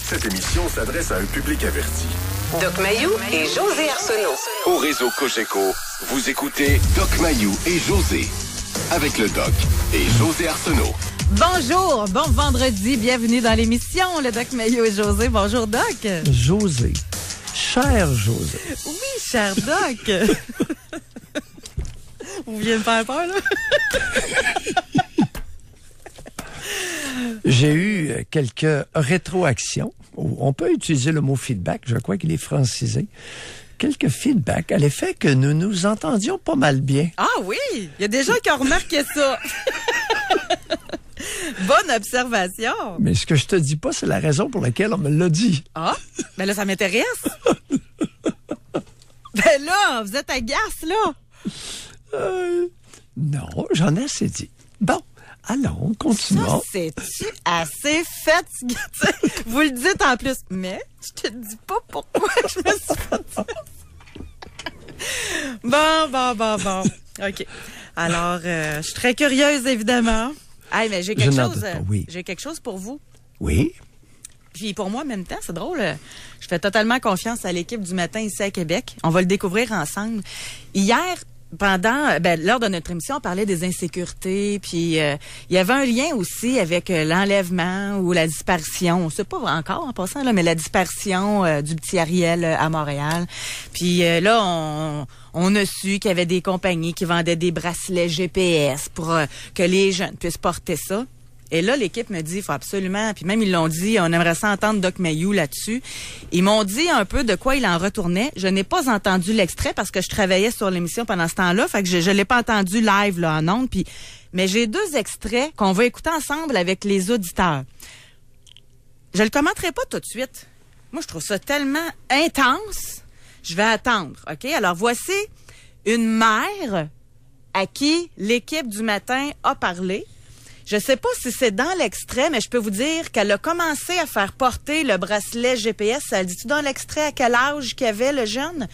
Cette émission s'adresse à un public averti. Doc Mayou et José Arsenault. Au réseau Cogeco, vous écoutez Doc Mayou et José. Avec le Doc et José Arsenault. Bonjour, bon vendredi, bienvenue dans l'émission, le Doc Mayou et José. Bonjour, Doc. José, cher José. Oui, cher Doc. Vous venez me faire peur, là? J'ai eu quelques rétroactions. On peut utiliser le mot feedback, je crois qu'il est francisé. Quelques feedbacks à l'effet que nous nous entendions pas mal bien. Ah oui, il y a des gens qui ont remarqué ça. Bonne observation. Mais ce que je te dis pas, c'est la raison pour laquelle on me l'a dit. Ah, ben là, ça m'intéresse. Ben là, vous êtes agace, là. Non, j'en ai assez dit. Bon, allons, continuons. Ça, c'est-tu assez fatigué? Vous le dites en plus, mais je te dis pas pourquoi je me suis fatiguée. Bon. OK. Alors, je suis très curieuse, évidemment. Hey, mais j'ai quelque chose. Oui. J'ai quelque chose pour vous. Oui. Puis pour moi, en même temps, c'est drôle. Je fais totalement confiance à l'équipe du matin ici à Québec. On va le découvrir ensemble. Hier, lors de notre émission, on parlait des insécurités, puis il y avait un lien aussi avec l'enlèvement ou la disparition. On sait pas encore en passant là, mais la disparition du petit Ariel à Montréal. Puis là, on a su qu'il y avait des compagnies qui vendaient des bracelets GPS pour que les jeunes puissent porter ça. Et là, l'équipe me dit, il faut absolument, puis même ils l'ont dit, on aimerait ça entendre Doc Mayou là-dessus. Ils m'ont dit un peu de quoi il en retournait. Je n'ai pas entendu l'extrait parce que je travaillais sur l'émission pendant ce temps-là, fait que je l'ai pas entendu live là en ondes. Mais j'ai 2 extraits qu'on va écouter ensemble avec les auditeurs. Je le commenterai pas tout de suite. Moi, je trouve ça tellement intense. Je vais attendre, OK? Alors, voici une mère à qui l'équipe du matin a parlé. Je sais pas si c'est dans l'extrait, mais je peux vous dire qu'elle a commencé à faire porter le bracelet GPS. Elle dit-tu dans l'extrait à quel âge qu'avait le jeune?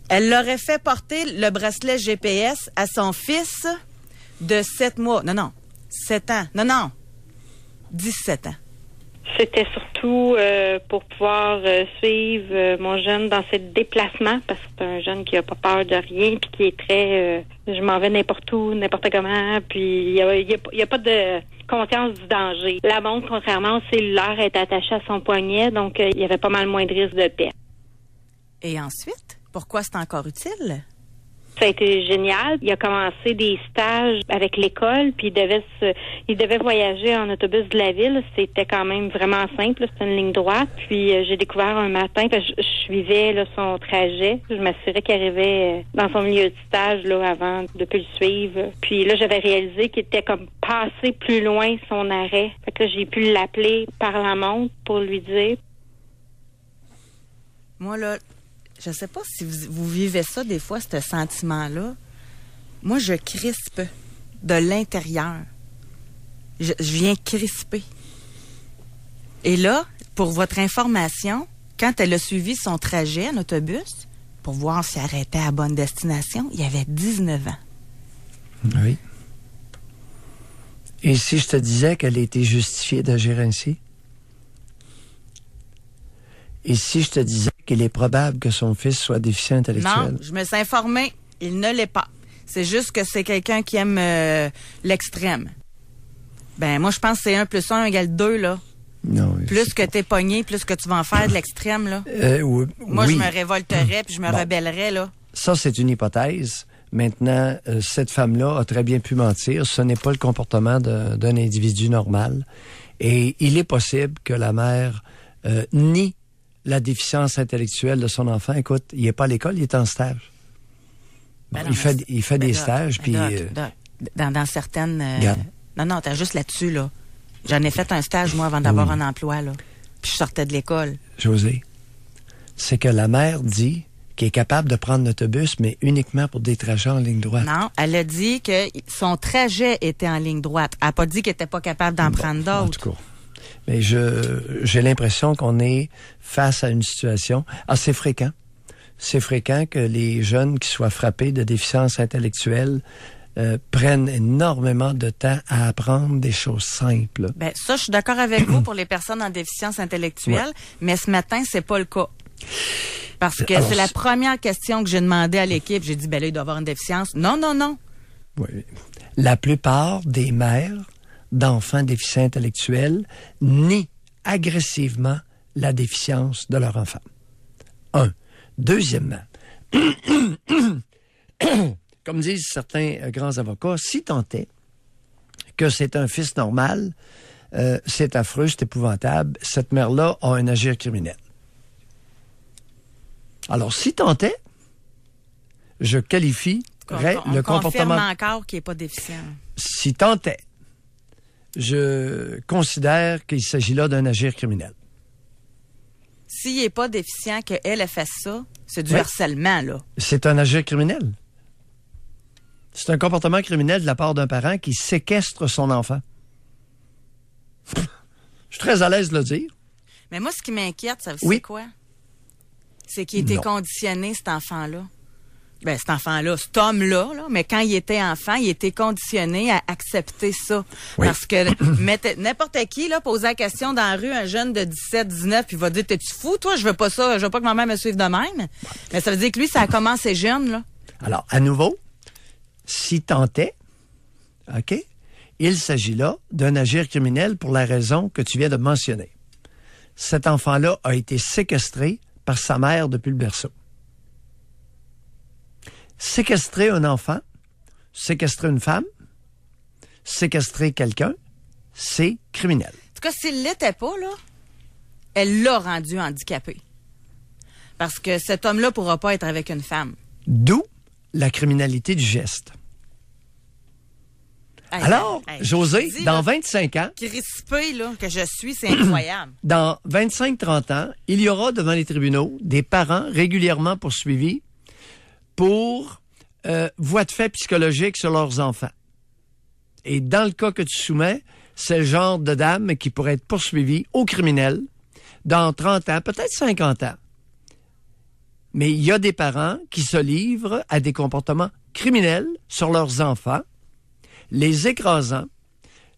Elle l'aurait fait porter le bracelet GPS à son fils de 7 mois. Non, 7 ans. Non, 17 ans. C'était surtout pour pouvoir suivre mon jeune dans ses déplacements, parce que c'est un jeune qui a pas peur de rien, puis qui est très je m'en vais n'importe où, n'importe comment, puis il y a pas de conscience du danger. La montre, contrairement au cellulaire, est attachée à son poignet, donc il y avait pas mal moins de risques de perte. Et ensuite, pourquoi c'est encore utile? Ça a été génial. Il a commencé des stages avec l'école, puis il devait voyager en autobus de la ville. C'était quand même vraiment simple. C'était une ligne droite. Puis j'ai découvert un matin, je suivais là, son trajet. Je m'assurais qu'il arrivait dans son milieu de stage là avant de plus le suivre. Puis là, j'avais réalisé qu'il était comme passé plus loin son arrêt. Fait que là, j'ai pu l'appeler par la montre pour lui dire. Moi, là, je sais pas si vous vivez ça des fois, ce sentiment-là. Moi, je crispe de l'intérieur. Je viens crisper. Et là, pour votre information, quand elle a suivi son trajet en autobus, pour voir si elle arrêtait à bonne destination, il avait 19 ans. Oui. Et si je te disais qu'elle était justifiée d'agir ainsi? Et si je te disais qu'il est probable que son fils soit déficient intellectuel? Non, je me suis informée. Il ne l'est pas. C'est juste que c'est quelqu'un qui aime l'extrême. Ben, moi, je pense que c'est 1 + 1 = 2, là. Non. Plus que t'es pogné, plus que tu vas en faire de l'extrême, là. Moi, oui. Je me révolterais puis je me rebellerais, là. Ça, c'est une hypothèse. Maintenant, cette femme-là a très bien pu mentir. Ce n'est pas le comportement d'un individu normal. Et il est possible que la mère nie la déficience intellectuelle de son enfant. Écoute, il n'est pas à l'école, il est en stage. Bon, Ben non, il fait des stages, puis... Dans certaines... Regarde. Non, t'as juste là-dessus, là. J'en ai fait un stage, moi, avant d'avoir un emploi, là. Puis je sortais de l'école. José, c'est que la mère dit qu'elle est capable de prendre l'autobus, mais uniquement pour des trajets en ligne droite. Non, elle a dit que son trajet était en ligne droite. Elle n'a pas dit qu'elle n'était pas capable d'en prendre d'autres. En tout cas. Mais j'ai l'impression qu'on est face à une situation assez fréquente. C'est fréquent que les jeunes qui soient frappés de déficience intellectuelle prennent énormément de temps à apprendre des choses simples. Ben, ça, je suis d'accord avec vous pour les personnes en déficience intellectuelle, mais ce matin, c'est pas le cas. Parce que Alors, c'est la première question que j'ai demandé à l'équipe. J'ai dit, ben là, il doit avoir une déficience. Non. Oui. La plupart des mères d'enfants déficients intellectuels nient agressivement la déficience de leur enfant. Deuxièmement, comme disent certains grands avocats, si tant est que c'est un fils normal, c'est affreux, c'est épouvantable, cette mère-là a un agir criminel. Alors, si tant est, je qualifierais le comportement... confirme encore qu'il n'est pas déficient. Si tant est, je considère qu'il s'agit là d'un agir criminel. S'il n'est pas déficient, qu'elle a fait ça, c'est du harcèlement, là. C'est un agir criminel. C'est un comportement criminel de la part d'un parent qui séquestre son enfant. Je suis très à l'aise de le dire. Mais moi, ce qui m'inquiète, ça c'est quoi? C'est qu'il était conditionné, cet enfant-là. Ben, cet homme-là, mais quand il était enfant, il était conditionné à accepter ça. Oui. Parce que n'importe qui, là, posait la question dans la rue, un jeune de 17, 19, puis il va dire, t'es-tu fou, toi? Je veux pas ça, je veux pas que ma mère me suive de même. Mais ça veut dire que lui, ça a commencé jeune, là. Alors, à nouveau, si tant est, OK, il s'agit là d'un agir criminel pour la raison que tu viens de mentionner. Cet enfant-là a été séquestré par sa mère depuis le berceau. Séquestrer un enfant, séquestrer une femme, séquestrer quelqu'un, c'est criminel. En tout cas, s'il ne l'était pas, là, elle l'a rendu handicapé. Parce que cet homme-là ne pourra pas être avec une femme. D'où la criminalité du geste. Alors, José, dans 25 ans... Crispé, là, que je suis, c'est incroyable. Dans 25-30 ans, il y aura devant les tribunaux des parents régulièrement poursuivis pour voies de fait psychologiques sur leurs enfants. Et dans le cas que tu soumets, c'est le genre de dame qui pourrait être poursuivie au criminel dans 30 ans, peut-être 50 ans. Mais il y a des parents qui se livrent à des comportements criminels sur leurs enfants, les écrasant,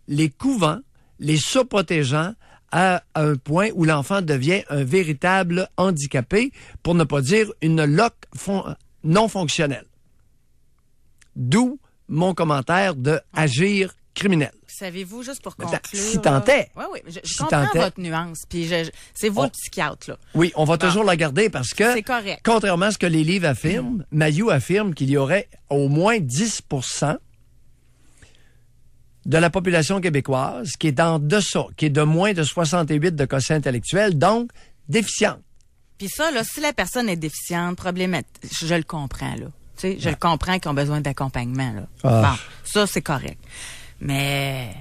les couvant, les surprotégeant à un point où l'enfant devient un véritable handicapé, pour ne pas dire une loque non fonctionnelle. D'où mon commentaire de agir criminel. Savez-vous, juste pour conclure... Si tant est. Oui, je comprends votre nuance. Puis c'est vous le psychiatre, là. Oui, on va toujours la garder parce que, c'est correct. Contrairement à ce que les livres affirment, Mayou affirme qu'il y aurait au moins 10% de la population québécoise qui est en deçà, qui est de moins de 68 de quotient intellectuel, donc déficiente. Puis ça, là, si la personne est déficiente, problématique, je le comprends, là. Tu sais, je le comprends qu'ils ont besoin d'accompagnement, là. Bon, ça, c'est correct. Mais,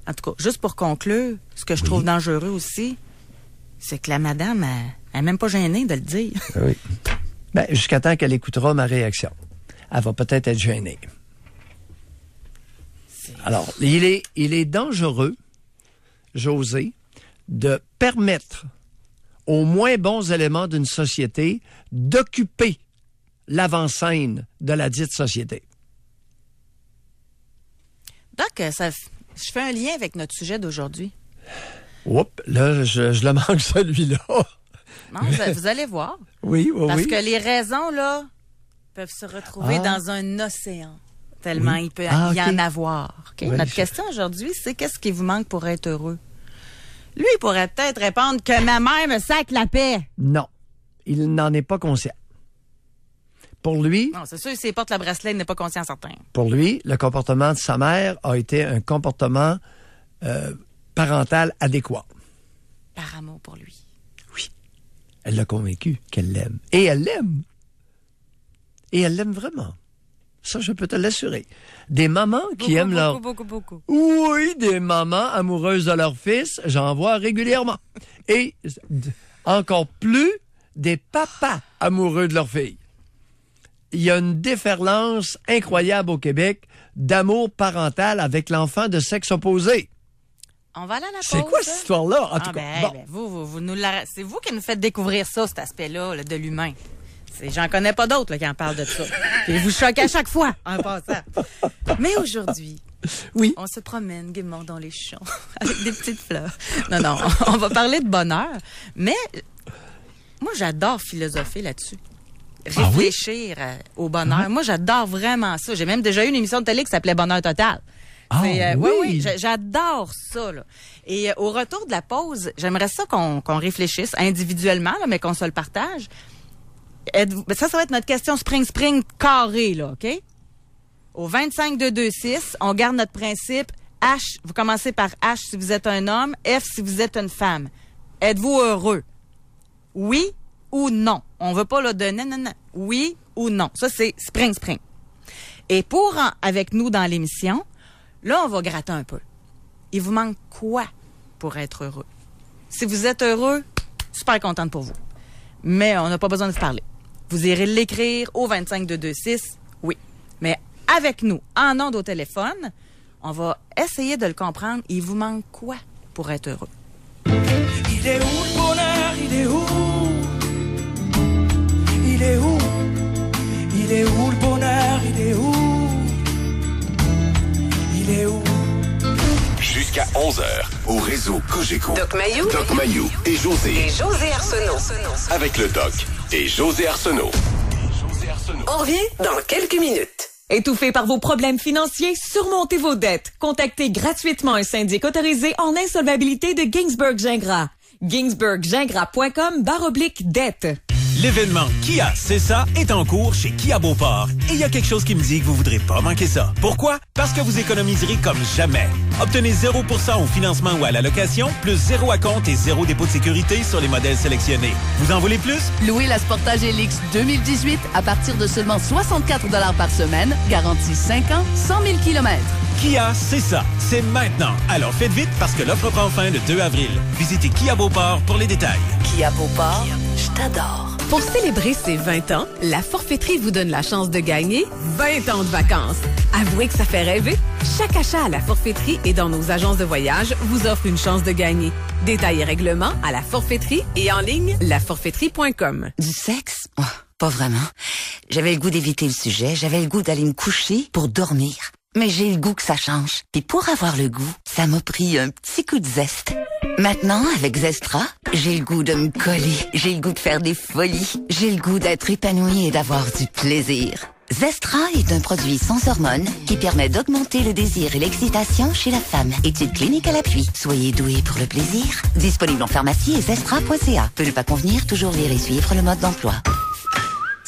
en tout cas, juste pour conclure, ce que je trouve dangereux aussi, c'est que la madame, elle n'est même pas gênée de le dire. Oui. Ben, jusqu'à temps qu'elle écoutera ma réaction. Elle va peut-être être gênée. Alors, il est dangereux, José, de permettre aux moins bons éléments d'une société d'occuper l'avant-scène de la dite société. Donc, je fais un lien avec notre sujet d'aujourd'hui. Oups, là, je le manque celui-là. Non, vous allez voir. Oui. Parce que les raisons, là, peuvent se retrouver dans un océan. Tellement il peut y en avoir. Okay? Oui, notre question aujourd'hui, c'est qu'est-ce qui vous manque pour être heureux? Lui, il pourrait peut-être répondre que ma mère me sac la paix. Non, il n'en est pas conscient. Pour lui... Non, c'est sûr, s'il porte le bracelet, il n'est pas conscient certain. Pour lui, le comportement de sa mère a été un comportement parental adéquat. Par amour pour lui. Oui. Elle l'a convaincu qu'elle l'aime. Et elle l'aime. Et elle l'aime vraiment. Ça, je peux te l'assurer. Des mamans qui aiment leur... Beaucoup. Oui, des mamans amoureuses de leur fils, j'en vois régulièrement. Et encore plus, des papas amoureux de leur fille. Il y a une déferlance incroyable au Québec d'amour parental avec l'enfant de sexe opposé. On va aller à la pause. C'est quoi cette histoire-là? En tout cas, c'est vous qui nous faites découvrir ça, cet aspect-là là, de l'humain. J'en connais pas d'autres là, qui en parlent de ça. Puis vous choquez à chaque fois en passant. Mais aujourd'hui, Oui. on se promène gaiement dans les champs avec des petites fleurs. Non, on va parler de bonheur. Mais moi, j'adore philosopher là-dessus. Réfléchir au bonheur. Moi, j'adore vraiment ça. J'ai même déjà eu une émission de télé qui s'appelait Bonheur Total. Oui, j'adore ça. Là. Et au retour de la pause, j'aimerais ça qu'on réfléchisse individuellement, là, mais qu'on se le partage. Ça va être notre question spring carré, là, OK? Au 25-226, on garde notre principe. H, vous commencez par H si vous êtes un homme, F si vous êtes une femme. Êtes-vous heureux? Oui ou non? On veut pas là de non. Oui ou non? Ça, c'est spring. Et avec nous dans l'émission, là, on va gratter un peu. Il vous manque quoi pour être heureux? Si vous êtes heureux, super contente pour vous. Mais on n'a pas besoin de vous parler. Vous irez l'écrire au 25-226, oui. Mais avec nous, en ondes au téléphone, on va essayer de le comprendre. Il vous manque quoi pour être heureux? Il est où le bonheur? Il est où? Il est où? Il est où le bonheur? Il est où? Il est où? Jusqu'à 11h, au réseau Cogeco. Doc Mayou et José. Et José Arsenault. Avec le Doc et José Arsenault. On revient dans quelques minutes. Étouffé par vos problèmes financiers, surmontez vos dettes. Contactez gratuitement un syndic autorisé en insolvabilité de Ginsberg-Gingras. ginsberggingras.com/dette. L'événement Kia, c'est ça, est en cours chez Kia Beauport. Et il y a quelque chose qui me dit que vous voudrez pas manquer ça. Pourquoi? Parce que vous économiserez comme jamais. Obtenez 0% au financement ou à la location, plus 0 à compte et 0 dépôt de sécurité sur les modèles sélectionnés. Vous en voulez plus? Louez la Sportage LX 2018 à partir de seulement 64 $ par semaine, garantie 5 ans, 100 000 km. Kia, c'est ça. C'est maintenant. Alors faites vite parce que l'offre prend fin le 2 avril. Visitez Kia Beauport pour les détails. Kia Beauport, je t'adore. Pour célébrer ses 20 ans, la Forfaiterie vous donne la chance de gagner 20 ans de vacances. Avouez que ça fait rêver. Chaque achat à la Forfaiterie et dans nos agences de voyage vous offre une chance de gagner. Détails et règlements à la Forfaiterie et en ligne, laforfaiterie.com. Du sexe? Oh, pas vraiment. J'avais le goût d'éviter le sujet. J'avais le goût d'aller me coucher pour dormir. Mais j'ai le goût que ça change. Puis pour avoir le goût, ça m'a pris un petit coup de zeste. Maintenant, avec Zestra, j'ai le goût de me coller. J'ai le goût de faire des folies. J'ai le goût d'être épanouie et d'avoir du plaisir. Zestra est un produit sans hormones qui permet d'augmenter le désir et l'excitation chez la femme. Étude clinique à l'appui. Soyez doués pour le plaisir. Disponible en pharmacie et zestra.ca. Peut ne pas convenir, toujours lire et suivre le mode d'emploi.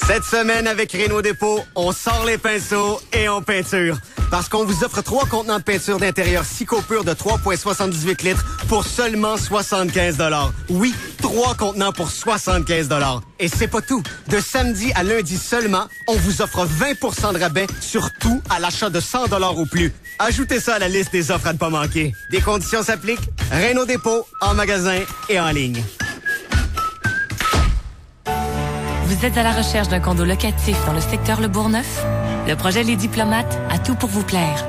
Cette semaine, avec Réno Dépôt, on sort les pinceaux et on peinture. Parce qu'on vous offre 3 contenants de peinture d'intérieur Psychopure de 3,78 litres pour seulement 75 $. Oui, 3 contenants pour 75 $. Et c'est pas tout. De samedi à lundi seulement, on vous offre 20 de rabais sur tout à l'achat de 100 $ ou plus. Ajoutez ça à la liste des offres à ne pas manquer. Des conditions s'appliquent. Réno Dépôt, en magasin et en ligne. Vous êtes à la recherche d'un condo locatif dans le secteur Le Bourgneuf? Le projet Les Diplomates a tout pour vous plaire.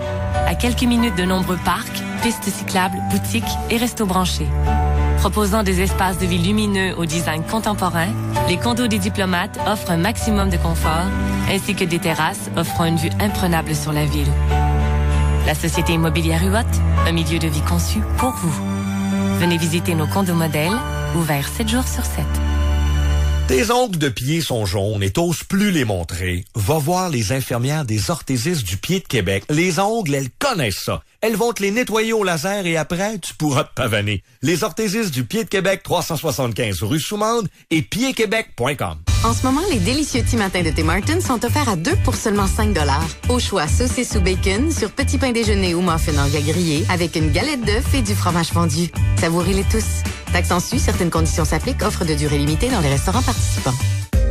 À quelques minutes de nombreux parcs, pistes cyclables, boutiques et restos branchés. Proposant des espaces de vie lumineux au design contemporain, les condos des Diplomates offrent un maximum de confort, ainsi que des terrasses offrant une vue imprenable sur la ville. La société immobilière Huot, un milieu de vie conçu pour vous. Venez visiter nos condos modèles, ouverts 7 jours sur 7. Tes ongles de pied sont jaunes et t'oses plus les montrer. Va voir les infirmières des orthésistes du pied de Québec. Les ongles, elles connaissent ça. Elles vont te les nettoyer au laser et après, tu pourras te pavaner. Les orthésistes du pied de Québec, 375 rue Soumande et piedquebec.com. En ce moment, les délicieux petits matins de Tim Hortons sont offerts à 2 pour seulement 5 $. Au choix, saucisses ou bacon, sur petit pain déjeuner ou muffin en grillé, avec une galette d'œufs et du fromage fondu. Savourez-les tous. Taxe en su, certaines conditions s'appliquent. Offre de durée limitée dans les restaurants participants.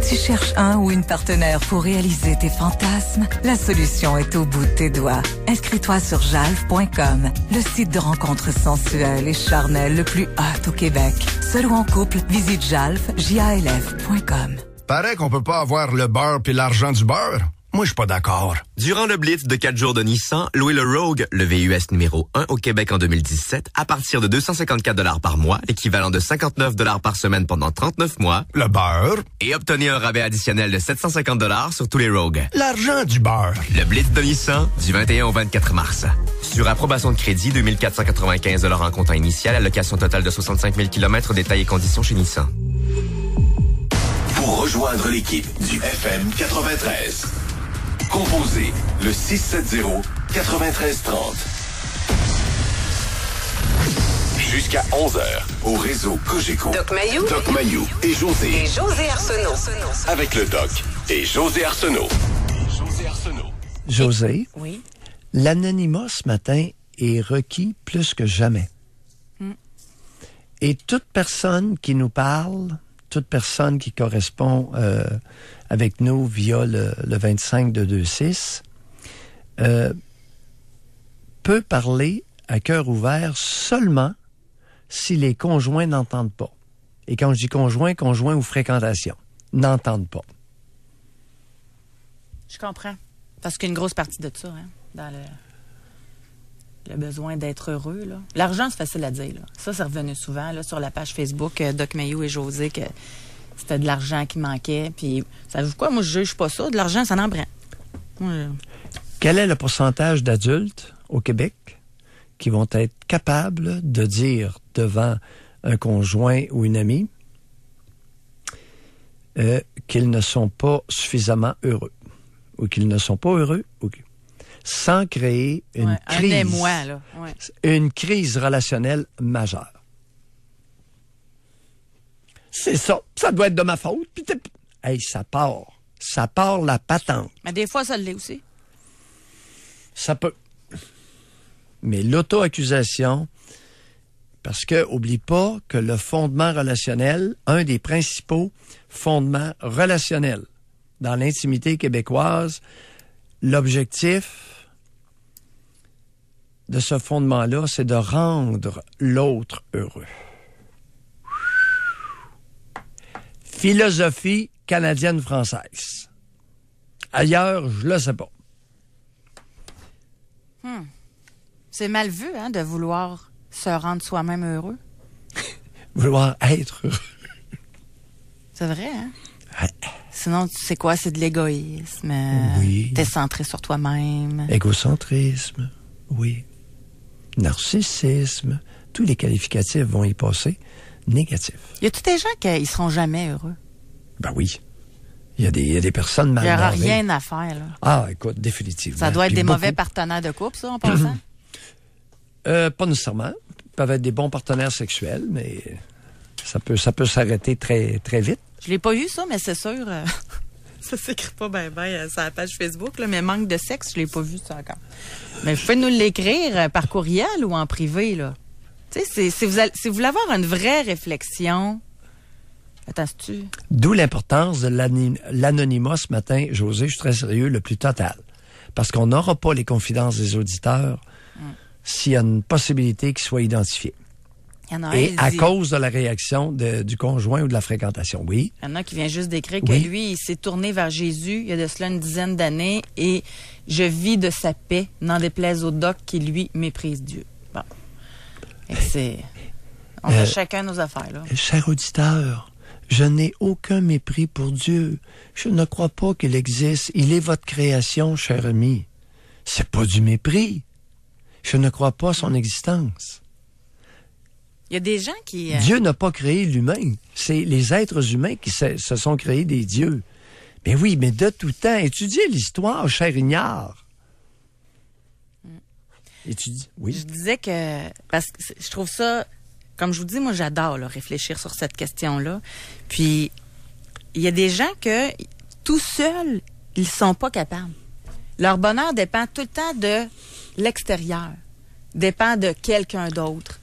Tu cherches un ou une partenaire pour réaliser tes fantasmes? La solution est au bout de tes doigts. Inscris-toi sur jalf.com, le site de rencontres sensuelles et charnelles le plus hot au Québec. Seul ou en couple, visite jalf.com. Paraît qu'on peut pas avoir le beurre puis l'argent du beurre. Moi, je suis pas d'accord. Durant le Blitz de 4 jours de Nissan, louez le Rogue, le VUS numéro 1 au Québec en 2017, à partir de 254 $ par mois, l'équivalent de 59 $ par semaine pendant 39 mois. Le beurre. Et obtenez un rabais additionnel de 750 $ sur tous les Rogues. L'argent du beurre. Le Blitz de Nissan, du 21 au 24 mars. Sur approbation de crédit, 2495 $ en comptant initial, allocation totale de 65 000 km, détails et conditions chez Nissan. Pour rejoindre l'équipe du FM 93, composez le 670-9330. Jusqu'à 11h, au réseau Cogeco. Doc Mayou et José. Et José Arsenault. Avec le Doc et José Arsenault. José, oui. L'anonymat ce matin est requis plus que jamais. Et toute personne qui nous parle, toute personne qui correspond avec nous via le 25 de 26, peut parler à cœur ouvert seulement si les conjoints n'entendent pas. Et quand je dis conjoint ou fréquentation, n'entendent pas. Je comprends. Parce qu'il y a une grosse partie de ça, hein, dans le besoin d'être heureux. Là. L'argent, c'est facile à dire. Là. Ça, c'est revenu souvent là, sur la page Facebook Doc Mayou et José, que c'était de l'argent qui manquait. Puis, savez-vous quoi? Moi, je juge pas ça. De l'argent, ça en prend. Quel est le pourcentage d'adultes au Québec qui vont être capables de dire devant un conjoint ou une amie qu'ils ne sont pas suffisamment heureux ou qu'ils ne sont pas heureux sans créer une crise, un émoi, là. Ouais. Une crise relationnelle majeure. C'est ça. Ça doit être de ma faute. Puis hey, ça part la patente. Mais des fois, ça l'est aussi. Ça peut. Mais l'auto-accusation, parce que, oublie pas que le fondement relationnel, un des principaux fondements relationnels dans l'intimité québécoise, l'objectif de ce fondement-là, c'est de rendre l'autre heureux. Philosophie canadienne-française. Ailleurs, je le sais pas. C'est mal vu, hein, de vouloir se rendre soi-même heureux. Vouloir être heureux. C'est vrai, hein? Ouais. Sinon, tu sais quoi? C'est de l'égoïsme. Oui. T'es centré sur toi-même. Égocentrisme, oui. Narcissisme. Tous les qualificatifs vont y passer. Négatif. Y a-t-il des gens qui seront jamais heureux? Ben oui. Il y a des personnes mal. Il n'y aura rien à faire, là. Ah, écoute, définitivement. Ça doit être des mauvais partenaires de couple, ça, en passant? Pas nécessairement. Ils peuvent être des bons partenaires sexuels, mais ça peut s'arrêter très, très vite. Je l'ai pas eu, ça, mais c'est sûr. Ça s'écrit pas bien sur la page Facebook, là, mais manque de sexe, je l'ai pas vu, ça, encore. Mais vous pouvez nous l'écrire par courriel ou en privé, là. Tu sais, si vous voulez avoir une vraie réflexion... Attends-tu? D'où l'importance de l'anonymat ce matin, José, je suis très sérieux, le plus total. Parce qu'on n'aura pas les confidences des auditeurs s'il y a une possibilité qu'ils soient identifiés. Il y en a et à cause de la réaction du conjoint ou de la fréquentation, oui. Il y en a qui vient juste d'écrire que lui, il s'est tourné vers Jésus il y a de cela une dizaine d'années et je vis de sa paix, n'en déplaise au doc qui, lui, méprise Dieu. Bon. On a chacun nos affaires, là. Cher auditeur, je n'ai aucun mépris pour Dieu. Je ne crois pas qu'il existe. Il est votre création, cher ami. C'est pas du mépris. Je ne crois pas à son existence. Il y a des gens qui... Dieu n'a pas créé l'humain. C'est les êtres humains qui se sont créés des dieux. Mais oui, mais de tout temps, étudiez l'histoire, cher ignare. Étudie, oui. Je disais que... Parce que je trouve ça... Comme je vous dis, moi, j'adore là, réfléchir sur cette question-là. Puis, il y a des gens que, tout seuls, ils sont pas capables. Leur bonheur dépend tout le temps de l'extérieur. Dépend de quelqu'un d'autre.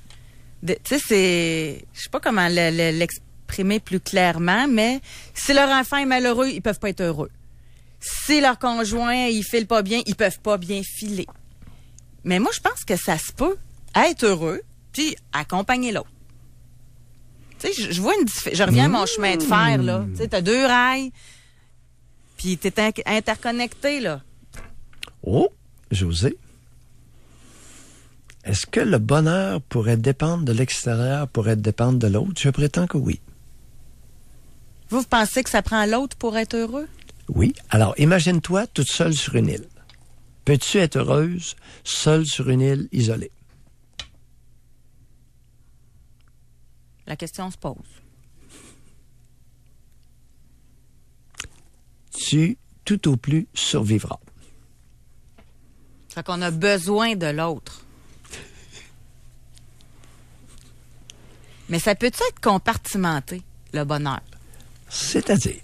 Tu sais, c'est... Je sais pas comment l'exprimer plus clairement, mais si leur enfant est malheureux, ils peuvent pas être heureux. Si leur conjoint, il file pas bien, ils peuvent pas bien filer. Mais moi, je pense que ça se peut être heureux, puis accompagner l'autre. Tu sais, je vois je reviens à mon chemin de fer, là. Tu sais, t'as 2 rails, puis t'es interconnecté, là. Oh, José. Est-ce que le bonheur pourrait dépendre de l'extérieur, pourrait dépendre de l'autre? Je prétends que oui. Vous pensez que ça prend l'autre pour être heureux? Oui. Alors, imagine-toi toute seule sur une île. Peux-tu être heureuse seule sur une île isolée? La question se pose. Tu, tout au plus, survivras. Fait qu'on a besoin de l'autre. Mais ça peut-tu être compartimenté, le bonheur? C'est-à-dire?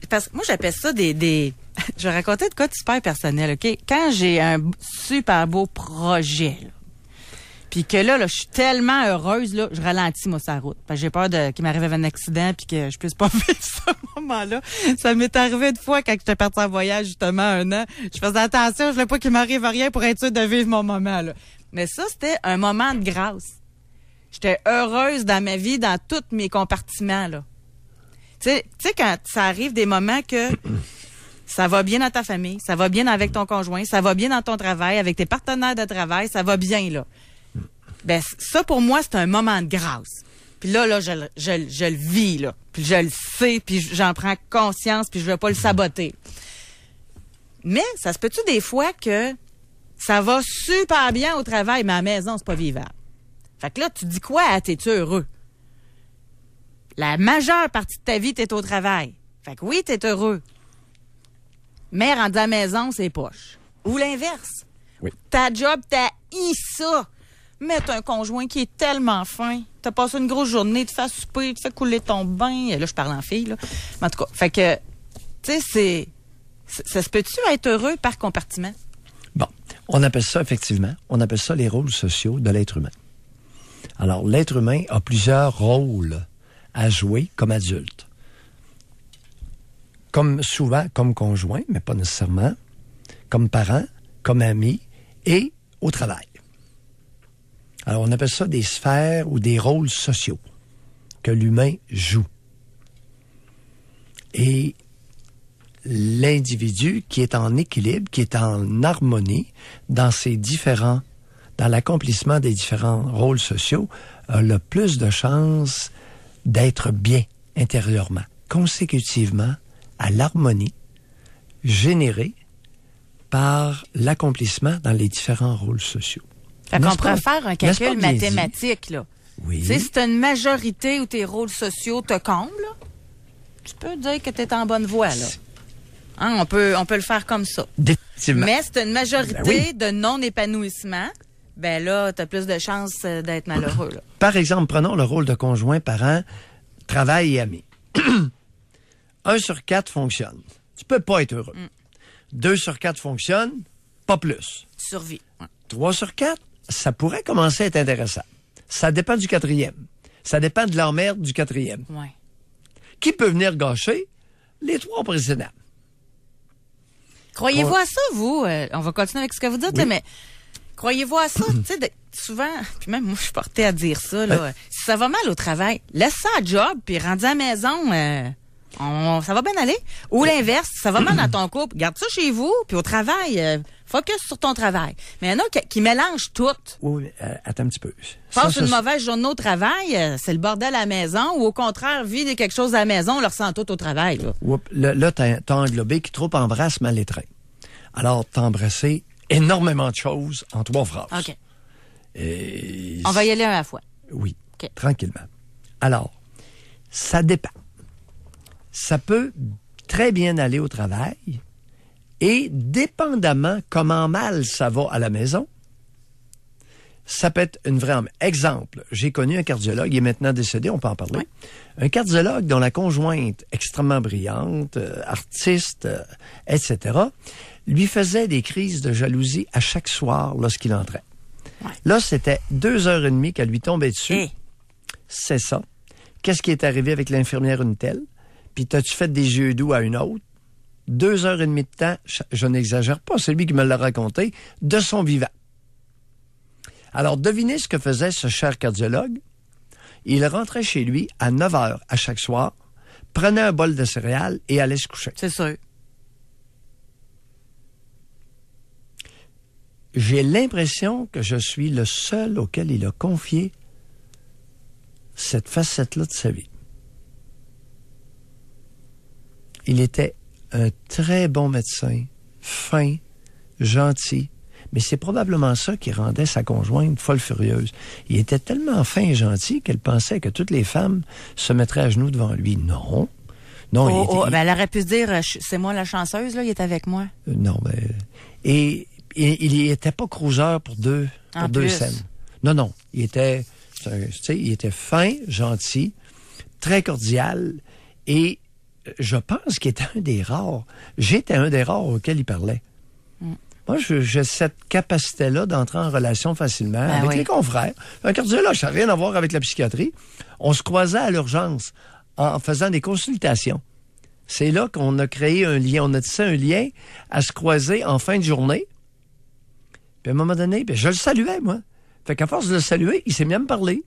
Parce que moi, j'appelle ça des... Je vais raconter de quoi de super personnel, OK? Quand j'ai un super beau projet, là, puis que là, je suis tellement heureuse, là, je ralentis, moi, sa route. Parce que j'ai peur qu'il m'arrive un accident puis que je puisse pas vivre ce moment-là. Ça m'est arrivé une fois quand j'étais partie en voyage, justement, 1 an. Je faisais attention, je voulais pas qu'il m'arrive rien pour être sûre de vivre mon moment, là. Mais ça, c'était un moment de grâce. J'étais heureuse dans ma vie, dans tous mes compartiments, là. Tu sais, quand ça arrive des moments que ça va bien dans ta famille, ça va bien avec ton conjoint, ça va bien dans ton travail, avec tes partenaires de travail, ça va bien, là. Ben, ça, pour moi, c'est un moment de grâce. Puis là, je le vis, là. Puis je le sais, puis j'en prends conscience, puis je veux pas le saboter. Mais, ça se peut-tu des fois que ça va super bien au travail, mais à la maison, c'est pas vivable. Fait que là, tu dis quoi? T'es-tu heureux? La majeure partie de ta vie, t'es au travail. Fait que oui, t'es heureux. Mais rendu à la maison, c'est poche. Ou l'inverse. Oui. Ta job, t'as ça. Mais t'as un conjoint qui est tellement fin. T'as passé une grosse journée, te fait souper, te fait couler ton bain. Là, je parle en fille, là. Mais en tout cas, fait que, tu sais, ça se peut-tu être heureux par compartiment? Bon, on appelle ça, effectivement, les rôles sociaux de l'être humain. Alors, l'être humain a plusieurs rôles à jouer comme adulte. Comme souvent, comme conjoint, mais pas nécessairement, comme parent, comme ami et au travail. Alors, on appelle ça des sphères ou des rôles sociaux que l'humain joue. Et l'individu qui est en équilibre, qui est en harmonie dans l'accomplissement des différents rôles sociaux, a le plus de chances d'être bien intérieurement, consécutivement à l'harmonie générée par l'accomplissement dans les différents rôles sociaux. Fait qu'on pourrait faire un calcul mathématique, là. Oui. Tu sais, si t'as une majorité où tes rôles sociaux te comblent, là, tu peux dire que t'es en bonne voie, là. Hein, on peut le faire comme ça. Définitivement. Mais si t'as une majorité de non-épanouissement, ben là, t'as plus de chances d'être malheureux, là. Par exemple, prenons le rôle de conjoint, parent, travail et ami. 1 sur 4 fonctionne. Tu peux pas être heureux. 2 sur 4 fonctionne, pas plus. Tu survis. Ouais. 3 sur 4, ça pourrait commencer à être intéressant. Ça dépend du 4e. Ça dépend de l'emmerde du 4e. Ouais. Qui peut venir gâcher les 3 précédents? Croyez-vous à ça, vous? On va continuer avec ce que vous dites, Oui. là, mais croyez-vous à ça? Tu sais, souvent, puis même moi, je suis portée à dire ça, là. Si ça va mal au travail, laisse ça à job, puis rendu à la maison, ça va bien aller. Ou l'inverse, ça va mal dans ton couple, garde ça chez vous, puis au travail, focus sur ton travail. Mais il y en a qui mélangent tout. Oui, attends un petit peu. Passe une mauvaise journée au travail, c'est le bordel à la maison, ou au contraire, vit quelque chose à la maison, on le ressent tout au travail. Là, là t'as englobé qui trop embrasse mal étreint. Alors, t'as embrassé énormément de choses en 3 phrases. OK. On va y aller un à la fois. Oui, okay. Tranquillement. Alors, ça dépend. Ça peut très bien aller au travail et, dépendamment comment mal ça va à la maison, ça peut être une vraie... Exemple, j'ai connu un cardiologue, il est maintenant décédé, on peut en parler. Oui. Un cardiologue dont la conjointe, extrêmement brillante, artiste, etc., lui faisait des crises de jalousie à chaque soir lorsqu'il entrait. Ouais. Là, c'était 2h30 qu'elle lui tombait dessus. Hey. C'est ça. Qu'est-ce qui est arrivé avec l'infirmière une telle? Puis t'as-tu fait des yeux doux à une autre? 2h30 de temps, je n'exagère pas, c'est lui qui me l'a raconté, de son vivant. Alors, devinez ce que faisait ce cher cardiologue. Il rentrait chez lui à 9h à chaque soir prenait un bol de céréales et allait se coucher. C'est sûr. J'ai l'impression que je suis le seul auquel il a confié cette facette-là de sa vie. Il était un très bon médecin, fin, gentil, mais c'est probablement ça qui rendait sa conjointe folle furieuse. Il était tellement fin et gentil qu'elle pensait que toutes les femmes se mettraient à genoux devant lui. Non. Non, ben elle aurait pu se dire, c'est moi la chanceuse, là, il est avec moi. Non, ben... Et il n'était pas cruiser pour deux scènes. Non. Il était fin, gentil, très cordial, et je pense qu'il était un des rares. J'étais un des rares auxquels il parlait. Moi, j'ai cette capacité-là d'entrer en relation facilement avec les confrères. Un cardiologue, ça n'a rien à voir avec la psychiatrie. On se croisait à l'urgence en faisant des consultations. C'est là qu'on a créé un lien. On a tissé un lien à se croiser en fin de journée. Puis à un moment donné, je le saluais, moi. Fait qu'à force de le saluer, il s'est mis à me parler.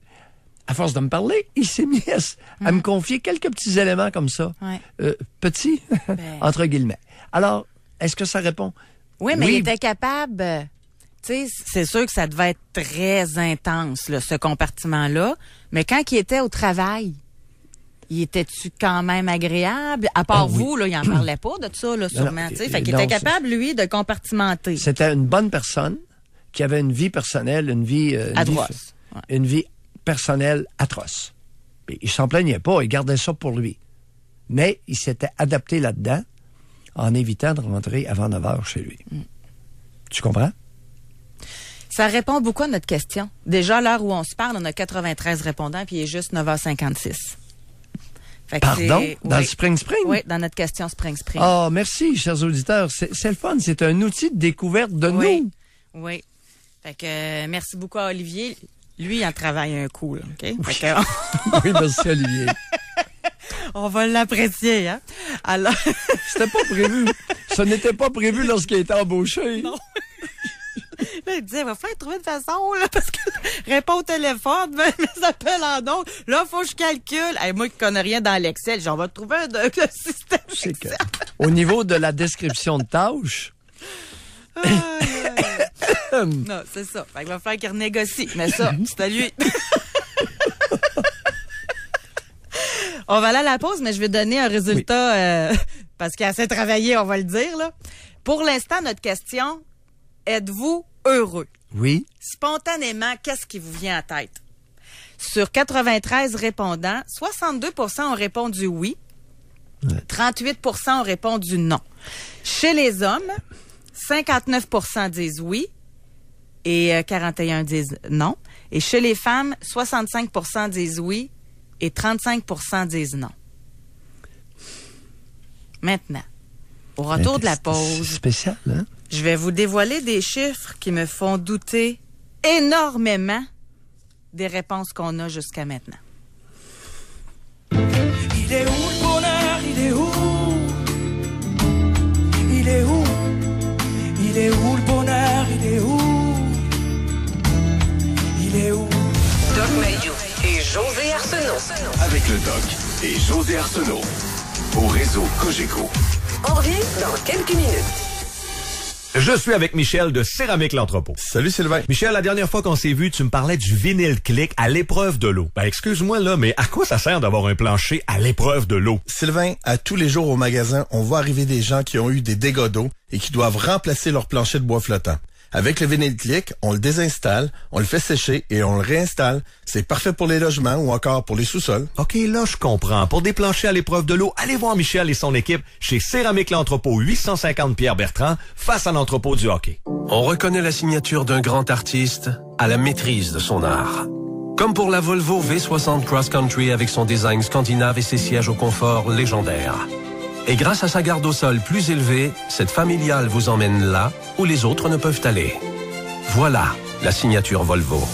À force de me parler, il s'est mis à me confier quelques petits éléments comme ça. Ouais. Petits, entre guillemets. Alors, est-ce que ça répond? Oui, mais il était capable... Tu sais, c'est sûr que ça devait être très intense, là, ce compartiment-là. Mais quand il était au travail, il était-tu quand même agréable? À part vous, là, il n'en parlait pas de ça, là, sûrement. Fait qu'il était capable, lui, de compartimenter. C'était une bonne personne qui avait une vie personnelle, une vie personnelle atroce. Puis, il s'en plaignait pas, il gardait ça pour lui. Mais il s'était adapté là-dedans en évitant de rentrer avant 9 heures chez lui. Tu comprends? Ça répond beaucoup à notre question. Déjà, à l'heure où on se parle, on a 93 répondants, puis il est juste 9h56. Fait que pardon? Dans le Spring? Oui, dans notre question Spring. Ah, merci, chers auditeurs. C'est le fun. C'est un outil de découverte de nous. Oui. Fait que merci beaucoup à Olivier. Lui, il en travaille un coup, là, OK? Oui, fait que... oui, merci, Olivier. On va l'apprécier, hein? Alors... C'était pas prévu. Ce n'était pas prévu lorsqu'il a été embauché. Non. Là, il disait, il va falloir trouver une façon, là, parce que répond au téléphone, mes appels en ondes. Là, faut que je calcule. Hey, moi qui connais rien dans l'Excel, on va trouver un système. C'est que, au niveau de la description de tâches. Non, c'est ça. Fait qu'il va falloir qu'il renégocie. Mais ça, c'est à lui. On va aller à la pause, mais je vais donner un résultat parce qu'il a assez travaillé, on va le dire, là. Pour l'instant, notre question, êtes-vous heureux? Oui. Spontanément, qu'est-ce qui vous vient à tête? Sur 93 répondants, 62% ont répondu oui. 38% ont répondu non. Chez les hommes, 59% disent oui et 41% disent non. Et chez les femmes, 65% disent oui et 35% disent non. Maintenant, au retour de la pause, c'est spécial, hein? Je vais vous dévoiler des chiffres qui me font douter énormément des réponses qu'on a jusqu'à maintenant. Il est où le bonheur? Il est où? Il est où? Il est où le bonheur? Il est où? Il est où? Doc Mayou et José Arsenault. Avec le Doc et José Arsenault. Au réseau Cogeco. On revient dans quelques minutes. Je suis avec Michel de Céramique l'Entrepôt. Salut Sylvain. Michel, la dernière fois qu'on s'est vu, tu me parlais du vinyle click à l'épreuve de l'eau. Ben excuse-moi là, mais à quoi ça sert d'avoir un plancher à l'épreuve de l'eau? Sylvain, à tous les jours au magasin, on voit arriver des gens qui ont eu des dégâts d'eau et qui doivent remplacer leur plancher de bois flottant. Avec le vinyle click, on le désinstalle, on le fait sécher et on le réinstalle. C'est parfait pour les logements ou encore pour les sous-sols. OK, là, je comprends. Pour des planchers à l'épreuve de l'eau, allez voir Michel et son équipe chez Céramique l'Entrepôt, 850 Pierre-Bertrand, face à l'entrepôt du hockey. On reconnaît la signature d'un grand artiste à la maîtrise de son art. Comme pour la Volvo V60 Cross Country avec son design scandinave et ses sièges au confort légendaire. Et grâce à sa garde au sol plus élevée, cette familiale vous emmène là où les autres ne peuvent aller. Voilà la signature Volvo.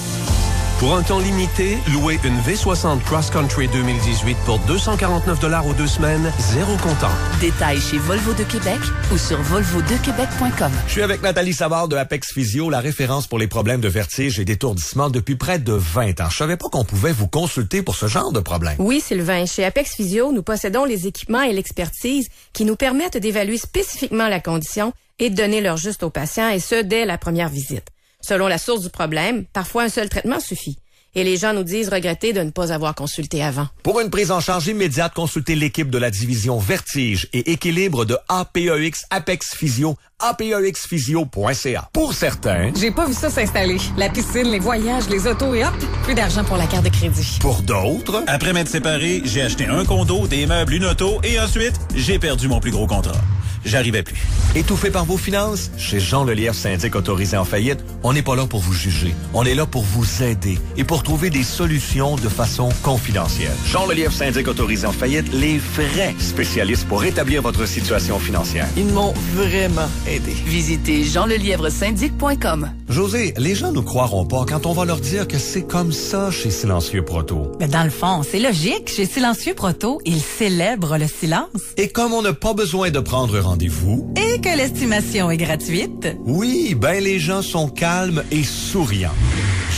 Pour un temps limité, louez une V60 Cross Country 2018 pour 249 $ aux 2 semaines, 0 comptant. Détails chez Volvo de Québec ou sur volvo2quebec.com. Je suis avec Nathalie Savard de Apex Physio, la référence pour les problèmes de vertige et d'étourdissement depuis près de 20 ans. Je savais pas qu'on pouvait vous consulter pour ce genre de problème. Oui, Sylvain. Chez Apex Physio, nous possédons les équipements et l'expertise qui nous permettent d'évaluer spécifiquement la condition et de donner leur juste aux patients, et ce, dès la première visite. Selon la source du problème, parfois un seul traitement suffit. Et les gens nous disent regretter de ne pas avoir consulté avant. Pour une prise en charge immédiate, consultez l'équipe de la division Vertige et Équilibre de APEX Apex Physio, apexphysio.ca. Pour certains... J'ai pas vu ça s'installer. La piscine, les voyages, les autos et hop, plus d'argent pour la carte de crédit. Pour d'autres... Après m'être séparé, j'ai acheté un condo, des meubles, une auto et ensuite, j'ai perdu mon plus gros contrat. J'arrivais plus. Étouffé par vos finances? Chez Jean Lelièvre Syndic autorisé en faillite, on n'est pas là pour vous juger. On est là pour vous aider et pour trouver des solutions de façon confidentielle. Jean Lelièvre Syndic autorisé en faillite, les vrais spécialistes pour rétablir votre situation financière. Ils m'ont vraiment aidé. Visitez jeanlelièvresyndic.com. José, les gens ne croiront pas quand on va leur dire que c'est comme ça chez Silencieux Proto. Mais dans le fond, c'est logique. Chez Silencieux Proto, ils célèbrent le silence. Et comme on n'a pas besoin de prendre rendez-vous... Et que l'estimation est gratuite... Oui, ben les gens sont calmes et souriants.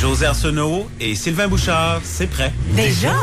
José Arsenault et Sylvain Bouchard, c'est prêt. Déjà?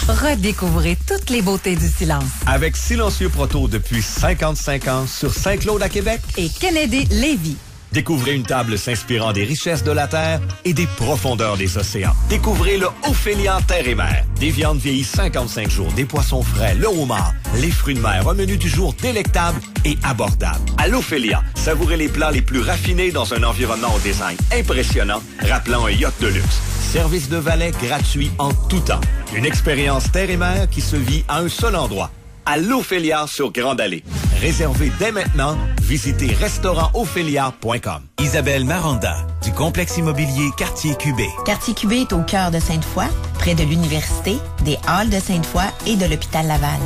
Redécouvrez toutes les beautés du silence. Avec Silencieux Proto depuis 55 ans sur Saint-Claude à Québec et Kennedy Lévis. Découvrez une table s'inspirant des richesses de la terre et des profondeurs des océans. Découvrez le Ophélia Terre et Mer. Des viandes vieillies 55 jours, des poissons frais, le homard, les fruits de mer, un menu du jour délectable et abordable. À l'Ophélia, savourez les plats les plus raffinés dans un environnement au design impressionnant, rappelant un yacht de luxe. Service de valet gratuit en tout temps. Une expérience terre et mer qui se vit à un seul endroit. À l'Ophélia sur Grande Allée. Réservez dès maintenant. Visitez restaurantophélia.com. Isabelle Maranda, du complexe immobilier Quartier QB. Quartier QB est au cœur de Sainte-Foy, près de l'université, des halls de Sainte-Foy et de l'hôpital Laval.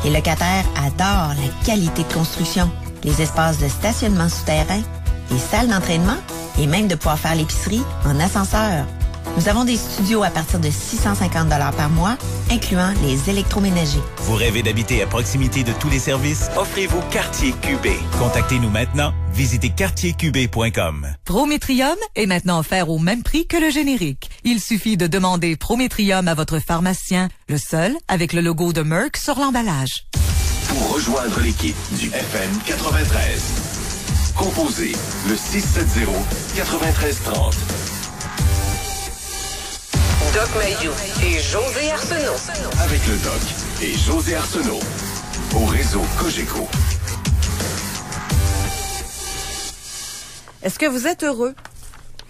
Les locataires adorent la qualité de construction, les espaces de stationnement souterrain, les salles d'entraînement et même de pouvoir faire l'épicerie en ascenseur. Nous avons des studios à partir de 650 $ par mois, incluant les électroménagers. Vous rêvez d'habiter à proximité de tous les services? Offrez-vous Quartier QB. Contactez-nous maintenant. Visitez quartierqb.com. Prométrium est maintenant offert au même prix que le générique. Il suffit de demander Prométrium à votre pharmacien, le seul avec le logo de Merck sur l'emballage. Pour rejoindre l'équipe du FM 93, composez le 670-9330. Doc Mayou et José Arsenault. Avec le Doc et José Arsenault. Au réseau Cogeco. Est-ce que vous êtes heureux?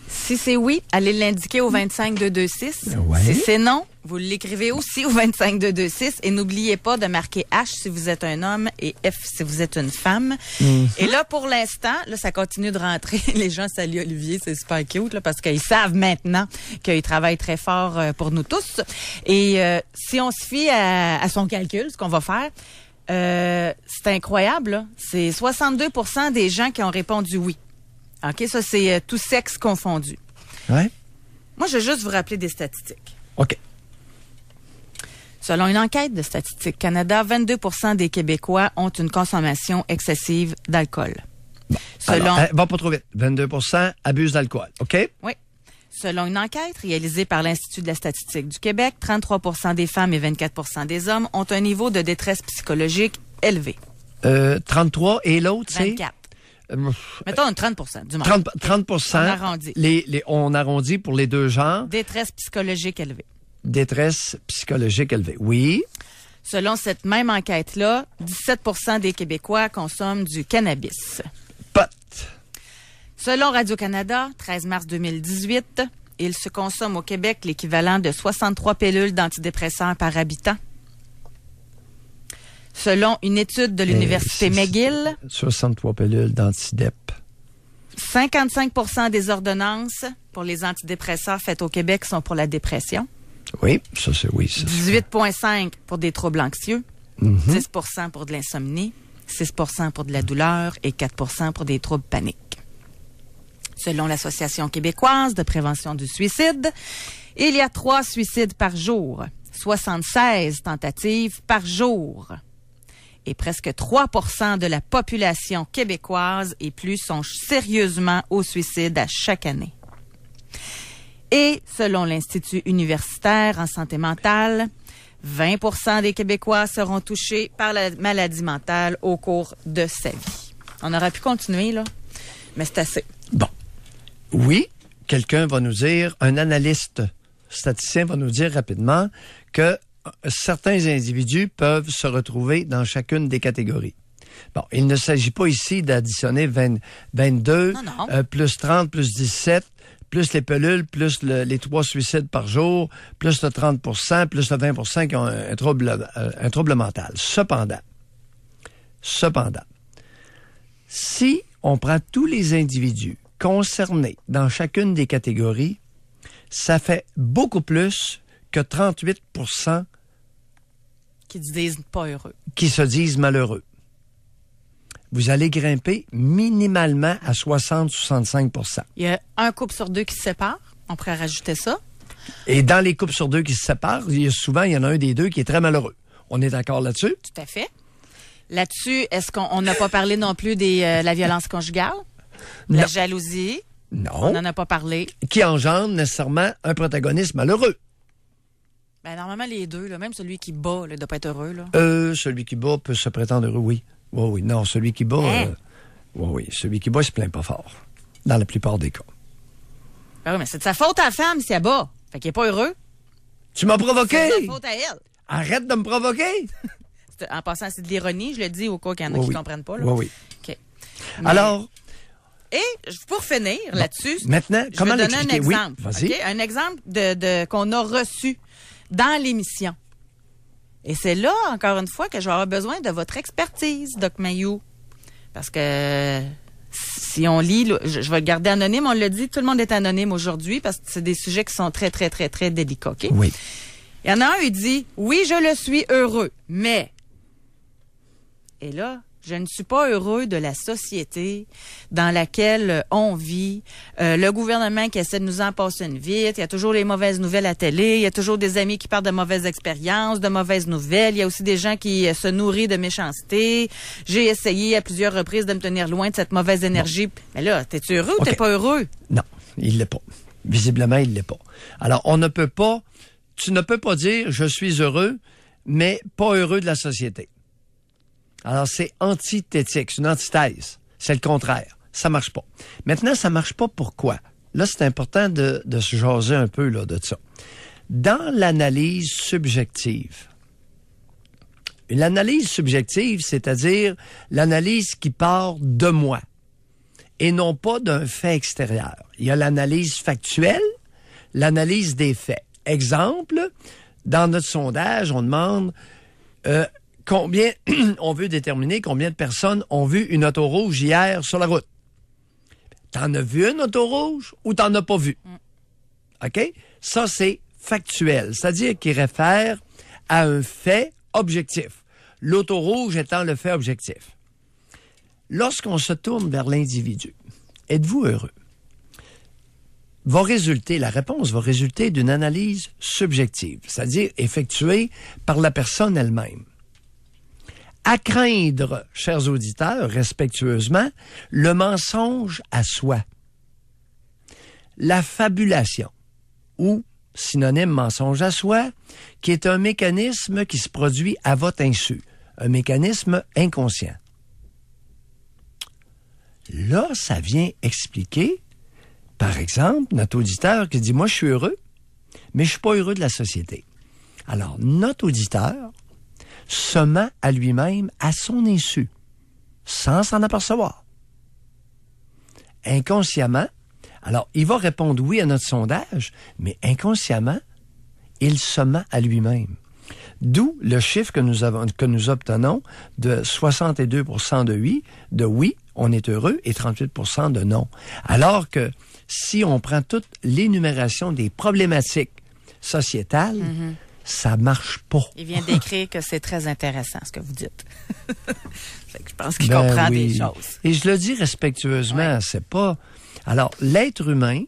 Si c'est oui, allez l'indiquer au 25226. Ouais. Si c'est non, vous l'écrivez aussi au 25226. Et n'oubliez pas de marquer H si vous êtes un homme et F si vous êtes une femme. Mm-hmm. Et là, pour l'instant, là, ça continue de rentrer. Les gens saluent Olivier, c'est super cute, là, parce qu'ils savent maintenant qu'il travaille très fort pour nous tous. Et si on se fie à son calcul, ce qu'on va faire, c'est incroyable, là. C'est 62% des gens qui ont répondu oui. OK, ça, c'est tout sexe confondu. Ouais. Moi, je vais juste vous rappeler des statistiques. OK. Selon une enquête de Statistique Canada, 22% des Québécois ont une consommation excessive d'alcool. Bon. Selon... Alors, va pas trop vite. 22% abusent d'alcool. OK? Oui. Selon une enquête réalisée par l'Institut de la statistique du Québec, 33% des femmes et 24% des hommes ont un niveau de détresse psychologique élevé. 33 et l'autre, c'est? 24. Mettons 30% du monde. 30%. On arrondit. On arrondit pour les deux genres. Détresse psychologique élevée. Détresse psychologique élevée. Oui. Selon cette même enquête-là, 17% des Québécois consomment du cannabis. Pot. Selon Radio-Canada, 13 mars 2018, il se consomme au Québec l'équivalent de 63 pilules d'antidépresseurs par habitant. Selon une étude de l'Université McGill, 63 pilules d'antidep. 55% des ordonnances pour les antidépresseurs faites au Québec sont pour la dépression. Oui, ça c'est oui. 18,5% pour des troubles anxieux, 10% pour de l'insomnie, 6% pour de la douleur et 4% pour des troubles paniques. Selon l'Association québécoise de prévention du suicide, Il y a 3 suicides par jour, 76 tentatives par jour. Et presque 3% de la population québécoise et plus songent sérieusement au suicide à chaque année. Et selon l'Institut universitaire en santé mentale, 20% des Québécois seront touchés par la maladie mentale au cours de sa vie. On aurait pu continuer, là, mais c'est assez. Bon. Oui, quelqu'un va nous dire, un analyste statisticien va nous dire rapidement que certains individus peuvent se retrouver dans chacune des catégories. Bon, il ne s'agit pas ici d'additionner 22, plus 30, plus 17, plus les pelules, plus les 3 suicides par jour, plus le 30%, plus le 20% qui ont un trouble mental. Cependant, si on prend tous les individus concernés dans chacune des catégories, ça fait beaucoup plus que 38% qui se disent pas heureux. Qui se disent malheureux. Vous allez grimper minimalement à 60-65%. Il y a un couple sur 2 qui se sépare. On pourrait rajouter ça. Et dans les couples sur 2 qui se séparent, il y en a un des 2 qui est très malheureux. On est d'accord là-dessus? Tout à fait. Là-dessus, est-ce qu'on n'a pas parlé non plus de la violence conjugale? Non. La jalousie? Non. On n'en a pas parlé. Qui engendre nécessairement un protagoniste malheureux. Ben, normalement, les deux, là, même celui qui bat, ne doit pas être heureux. Là. Celui qui bat peut se prétendre heureux, oui. Oui. Non, celui qui bat, oui. Celui qui bat, il se plaint pas fort. Dans la plupart des cas. Ben oui, mais c'est de sa faute à la femme si elle bat. Fait qu'il est pas heureux. Tu m'as provoqué! C'est de sa faute à elle. Arrête de me provoquer! En passant, c'est de l'ironie, je le dis au cas qu'il y en a qui ne comprennent pas. Là. Oui. OK. Mais... Alors... Et pour finir là-dessus, maintenant, comment je vais donner un exemple. Oui, vas-y. Okay? Un exemple qu'on a reçu dans l'émission. Et c'est là, encore une fois, que je vais avoir besoin de votre expertise, Doc Mayou. Parce que si on lit, je vais le garder anonyme, on l'a dit, tout le monde est anonyme aujourd'hui parce que c'est des sujets qui sont très, très, très, très délicats. Okay? Oui. Il y en a un, il dit, oui, je le suis heureux, mais... Et là... Je ne suis pas heureux de la société dans laquelle on vit. Le gouvernement qui essaie de nous en passer une vite. Il y a toujours les mauvaises nouvelles à télé. Il y a toujours des amis qui parlent de mauvaises expériences, de mauvaises nouvelles. Il y a aussi des gens qui se nourrissent de méchanceté. J'ai essayé à plusieurs reprises de me tenir loin de cette mauvaise énergie. Bon. Mais là, t'es-tu heureux ou t'es pas heureux? Non, il l'est pas. Visiblement, il l'est pas. Alors, tu ne peux pas dire « je suis heureux », mais pas heureux de la société. Alors, c'est antithétique, c'est une antithèse. C'est le contraire. Ça marche pas. Maintenant, ça marche pas pourquoi? Là, c'est important de se jaser un peu là, de ça. Dans l'analyse subjective, l'analyse subjective, c'est-à-dire l'analyse qui part de moi et non pas d'un fait extérieur. Il y a l'analyse factuelle, l'analyse des faits. Exemple, dans notre sondage, on demande... on veut déterminer combien de personnes ont vu une auto rouge hier sur la route. T'en as vu une auto rouge ou t'en as pas vu? OK? Ça, c'est factuel, c'est-à-dire qu'il réfère à un fait objectif. L'auto rouge étant le fait objectif. Lorsqu'on se tourne vers l'individu, êtes-vous heureux? La réponse va résulter d'une analyse subjective, c'est-à-dire effectuée par la personne elle-même. À craindre, chers auditeurs, respectueusement, le mensonge à soi. La fabulation, ou synonyme mensonge à soi, qui est un mécanisme qui se produit à votre insu, un mécanisme inconscient. Là, ça vient expliquer, par exemple, notre auditeur qui dit « Moi, je suis heureux, mais je suis pas heureux de la société. » Alors, notre auditeur se ment à lui-même à son insu, sans s'en apercevoir. Inconsciemment, alors il va répondre oui à notre sondage, mais inconsciemment, il se ment à lui-même. D'où le chiffre que nous obtenons de 62% de oui, on est heureux, et 38% de non. Alors que si on prend toute l'énumération des problématiques sociétales, ça marche pas. Il vient d'écrire que c'est très intéressant ce que vous dites. Fait que je pense qu'il comprend des choses. Et je le dis respectueusement, c'est pas... Alors, l'être humain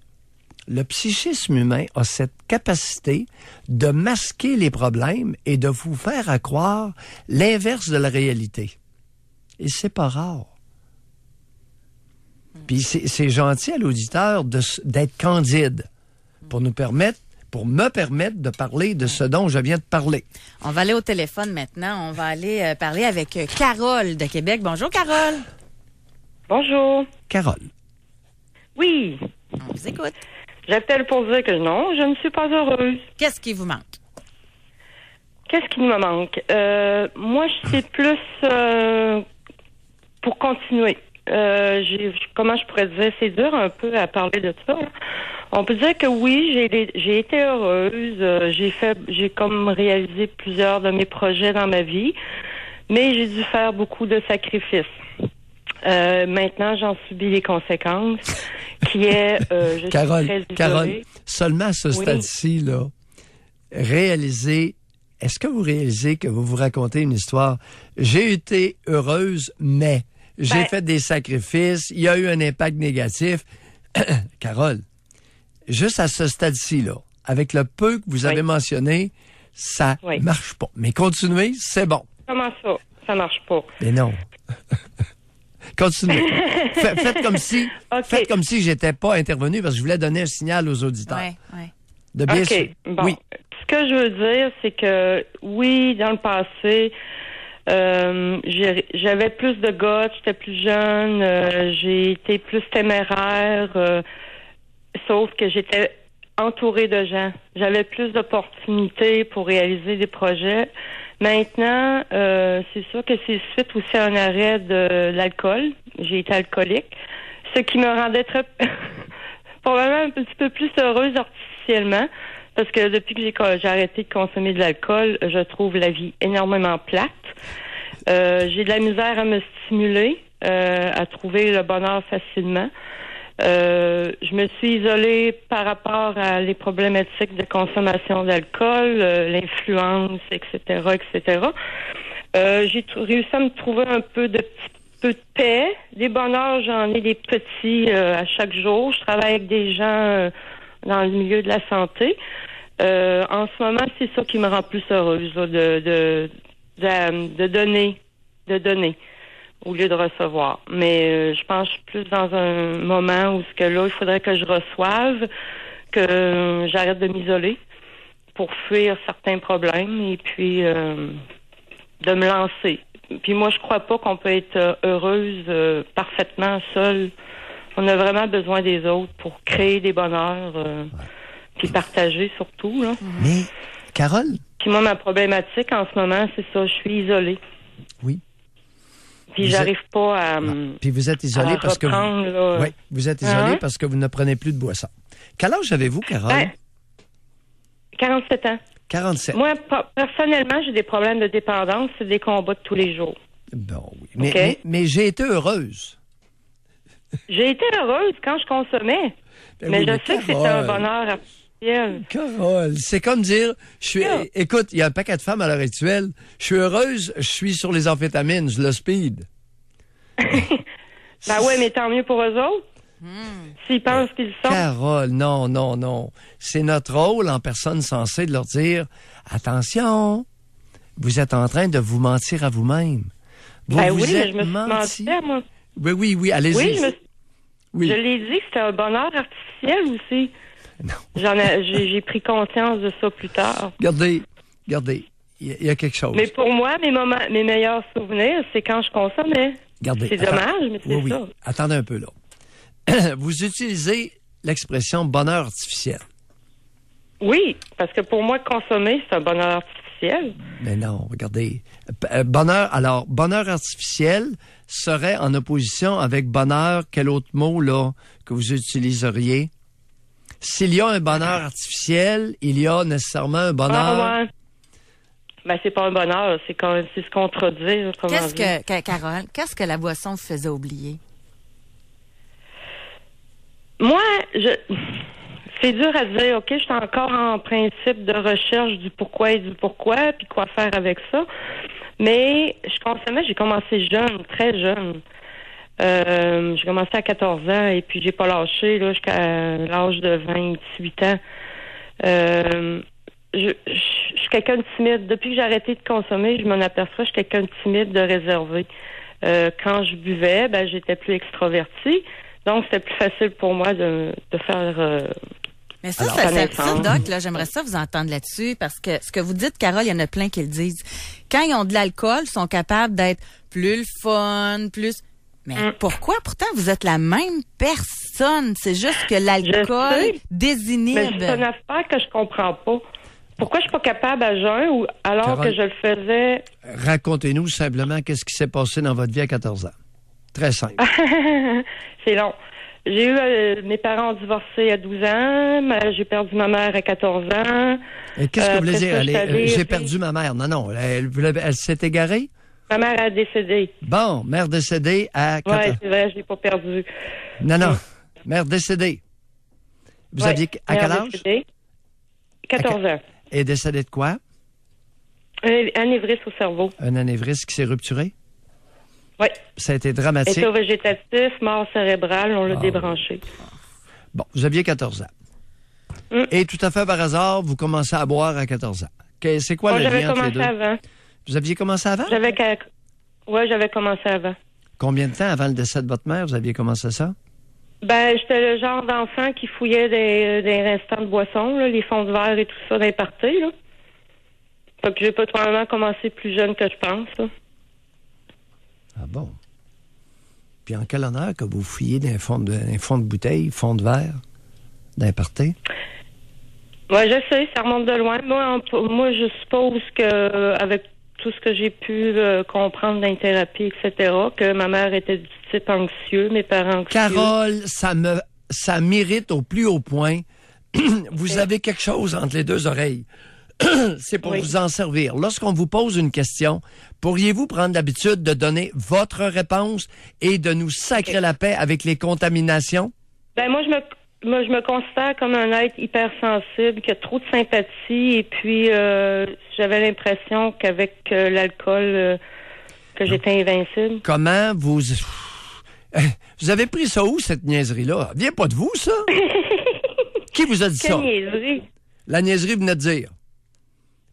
Le psychisme humain a cette capacité de masquer les problèmes et de vous faire croire l'inverse de la réalité. Et c'est pas rare. Puis c'est gentil à l'auditeur d'être candide pour me permettre de parler de ce dont je viens de parler. On va aller au téléphone maintenant. On va aller parler avec Carole de Québec. Bonjour, Carole. Bonjour. Carole. Oui. On vous écoute. J'appelle pour dire que non, je ne suis pas heureuse. Qu'est-ce qui vous manque? Qu'est-ce qui me manque? Moi, c'est plus pour continuer. Comment je pourrais dire? C'est dur un peu à parler de ça. Là. On peut dire que oui, j'ai été heureuse. J'ai comme réalisé plusieurs de mes projets dans ma vie, mais j'ai dû faire beaucoup de sacrifices. Maintenant, j'en subis les conséquences, qui est, je suis très isolée. Carole, seulement à ce stade-ci, là, est-ce que vous réalisez que vous vous racontez une histoire? J'ai été heureuse, mais j'ai fait des sacrifices, il y a eu un impact négatif. Carole, juste à ce stade-ci, là, avec le peu que vous avez mentionné, ça marche pas. Mais continuez, c'est bon. Comment ça? Ça marche pas. Mais non. Continuez. Faites comme si j'étais pas intervenu parce que je voulais donner un signal aux auditeurs. De bien sûr. Bon. Oui. Ce que je veux dire, c'est que oui, dans le passé, j'avais plus de guts, j'étais plus jeune, j'ai été plus téméraire, sauf que j'étais entourée de gens. J'avais plus d'opportunités pour réaliser des projets. Maintenant, c'est sûr que c'est suite aussi à un arrêt de l'alcool. J'ai été alcoolique, ce qui me rendait probablement un petit peu plus heureuse artificiellement, parce que depuis que j'ai arrêté de consommer de l'alcool, je trouve la vie énormément plate. J'ai de la misère à me stimuler, à trouver le bonheur facilement. Je me suis isolée par rapport à les problématiques de consommation d'alcool, l'influence, etc., etc. J'ai réussi à me trouver un peu de paix. Des bonheurs, j'en ai des petits à chaque jour. Je travaille avec des gens dans le milieu de la santé. En ce moment, c'est ça qui me rend plus heureuse, là, de donner au lieu de recevoir. Mais je pense plus dans un moment où il faudrait que je reçoive, que j'arrête de m'isoler pour fuir certains problèmes et puis de me lancer. Puis moi, je crois pas qu'on peut être heureuse parfaitement seule. On a vraiment besoin des autres pour créer des bonheurs puis partager surtout. Là. Mais, Carole? Puis moi, ma problématique en ce moment, c'est ça, je suis isolée. Oui. Puis j'arrive pas à. Puis vous êtes isolé parce que vous êtes isolé parce que vous ne prenez plus de boisson. Quel âge avez-vous, Carole? 47 ans. 47. Moi, personnellement, j'ai des problèmes de dépendance, c'est des combats de tous les jours. Bon, oui. Mais j'ai été heureuse. J'ai été heureuse quand je consommais. Mais je sais que c'est un bonheur artificiel. Carole, c'est comme dire, écoute, il y a un paquet de femmes à l'heure actuelle, je suis heureuse, je suis sur les amphétamines, je le speed. Ben ouais, mais tant mieux pour eux autres. S'ils pensent qu'ils sont. Carole, non. C'est notre rôle en personne censée de leur dire, attention, vous êtes en train de vous mentir à vous-même. Mais je me suis menti, moi. Oui, allez-y. Je l'ai dit que c'était un bonheur artificiel aussi. Non. J'ai pris conscience de ça plus tard. Regardez, il y a quelque chose. Mais pour moi, mes meilleurs souvenirs, c'est quand je consommais. C'est dommage, mais c'est ça. Attendez un peu, là. Vous utilisez l'expression bonheur artificiel. Oui, parce que pour moi, consommer, c'est un bonheur artificiel. Mais non, regardez. Bonheur artificiel serait en opposition avec bonheur, quel autre mot, là, que vous utiliseriez? S'il y a un bonheur artificiel, il y a nécessairement un bonheur... Ben, c'est pas un bonheur, c'est se contredire. Carole, qu'est-ce que la boisson vous faisait oublier? Moi, c'est dur à dire, OK, je suis encore en principe de recherche du pourquoi et du pourquoi, puis quoi faire avec ça. Mais j'ai commencé jeune, très jeune. J'ai commencé à 14 ans et puis j'ai pas lâché là jusqu'à l'âge de 28 ans. Je suis quelqu'un de timide. Depuis que j'ai arrêté de consommer, je m'en aperçois, je suis quelqu'un de timide, de réservé. Quand je buvais, j'étais plus extravertie. Donc, c'était plus facile pour moi de faire... Mais ça, Doc, là, j'aimerais ça vous entendre là-dessus, parce que ce que vous dites, Carole, il y en a plein qui le disent. Quand ils ont de l'alcool, ils sont capables d'être plus le fun, plus... Mais pourquoi? Pourtant, vous êtes la même personne. C'est juste que l'alcool désinhibe. Mais c'est une affaire que je comprends pas. Pourquoi je suis pas capable à jeun ou alors Carole, que je le faisais... Racontez-nous simplement qu'est-ce qui s'est passé dans votre vie à 14 ans. Très simple. C'est long. J'ai eu... mes parents ont divorcé à 12 ans. J'ai perdu ma mère à 14 ans. Et qu'est-ce que vous voulez dire? J'ai perdu ma mère. Non. Elle s'est égarée? Ma mère a décédé. Bon, mère décédée à 14 ans. Oui, c'est vrai, je l'ai pas perdue. Non. Mère décédée. Vous aviez... À quel âge? Décédée. 14 ans. Et décédée de quoi? Un anévrisme au cerveau. Un anévrisme qui s'est rupturé? Oui. Ça a été dramatique. État végétatif, mort cérébrale, on l'a débranché. Bon, vous aviez 14 ans. Et tout à fait par hasard, vous commencez à boire à 14 ans. C'est quoi le lien entre les deux? J'avais commencé avant. Vous aviez commencé avant? Oui, j'avais commencé avant. Combien de temps avant le décès de votre mère, vous aviez commencé ça? J'étais le genre d'enfant qui fouillait des restants de boissons, là, les fonds de verre et tout ça, des parties, là. Fait que j'ai pas probablement commencé plus jeune que je pense, là. Ah bon? Puis en quel honneur que vous fouillez des fonds de bouteilles, fonds de verre, d'un party? Oui, je sais, ça remonte de loin. Moi, je suppose que avec tout ce que j'ai pu comprendre dans les thérapies, etc., que ma mère était du type anxieux, mes parents anxieux. Carole, ça m'irrite au plus haut point. Vous avez quelque chose entre les deux oreilles. C'est pour vous en servir. Lorsqu'on vous pose une question, pourriez-vous prendre l'habitude de donner votre réponse et de nous sacrer la paix avec les contaminations? Moi, je me considère comme un être hypersensible, qui a trop de sympathie, et puis j'avais l'impression qu'avec l'alcool, que j'étais invincible. Comment vous... Vous avez pris ça où, cette niaiserie-là? Vient pas de vous, ça? Qui vous a dit ça? Quelle niaiserie? La niaiserie venait de dire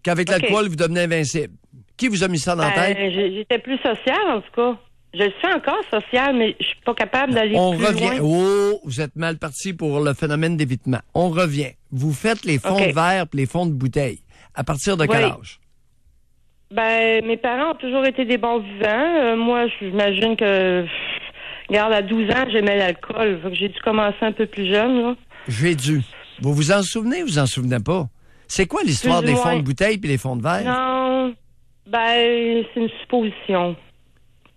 qu'avec l'alcool, vous devenez invincible. Qui vous a mis ça dans la tête? J'étais plus sociale, en tout cas. Je suis encore sociale, mais je suis pas capable d'aller plus revient. loin. Oh, vous êtes mal parti pour le phénomène d'évitement. On revient. Vous faites les fonds de verre et les fonds de bouteille. À partir de quel âge? Mes parents ont toujours été des bons vivants. Moi, j'imagine que, regarde, à 12 ans, j'aimais l'alcool. J'ai dû commencer un peu plus jeune, là. Vous vous en souvenez ou vous en souvenez pas? C'est quoi l'histoire des fonds de bouteille et les fonds de verre? Non, c'est une supposition.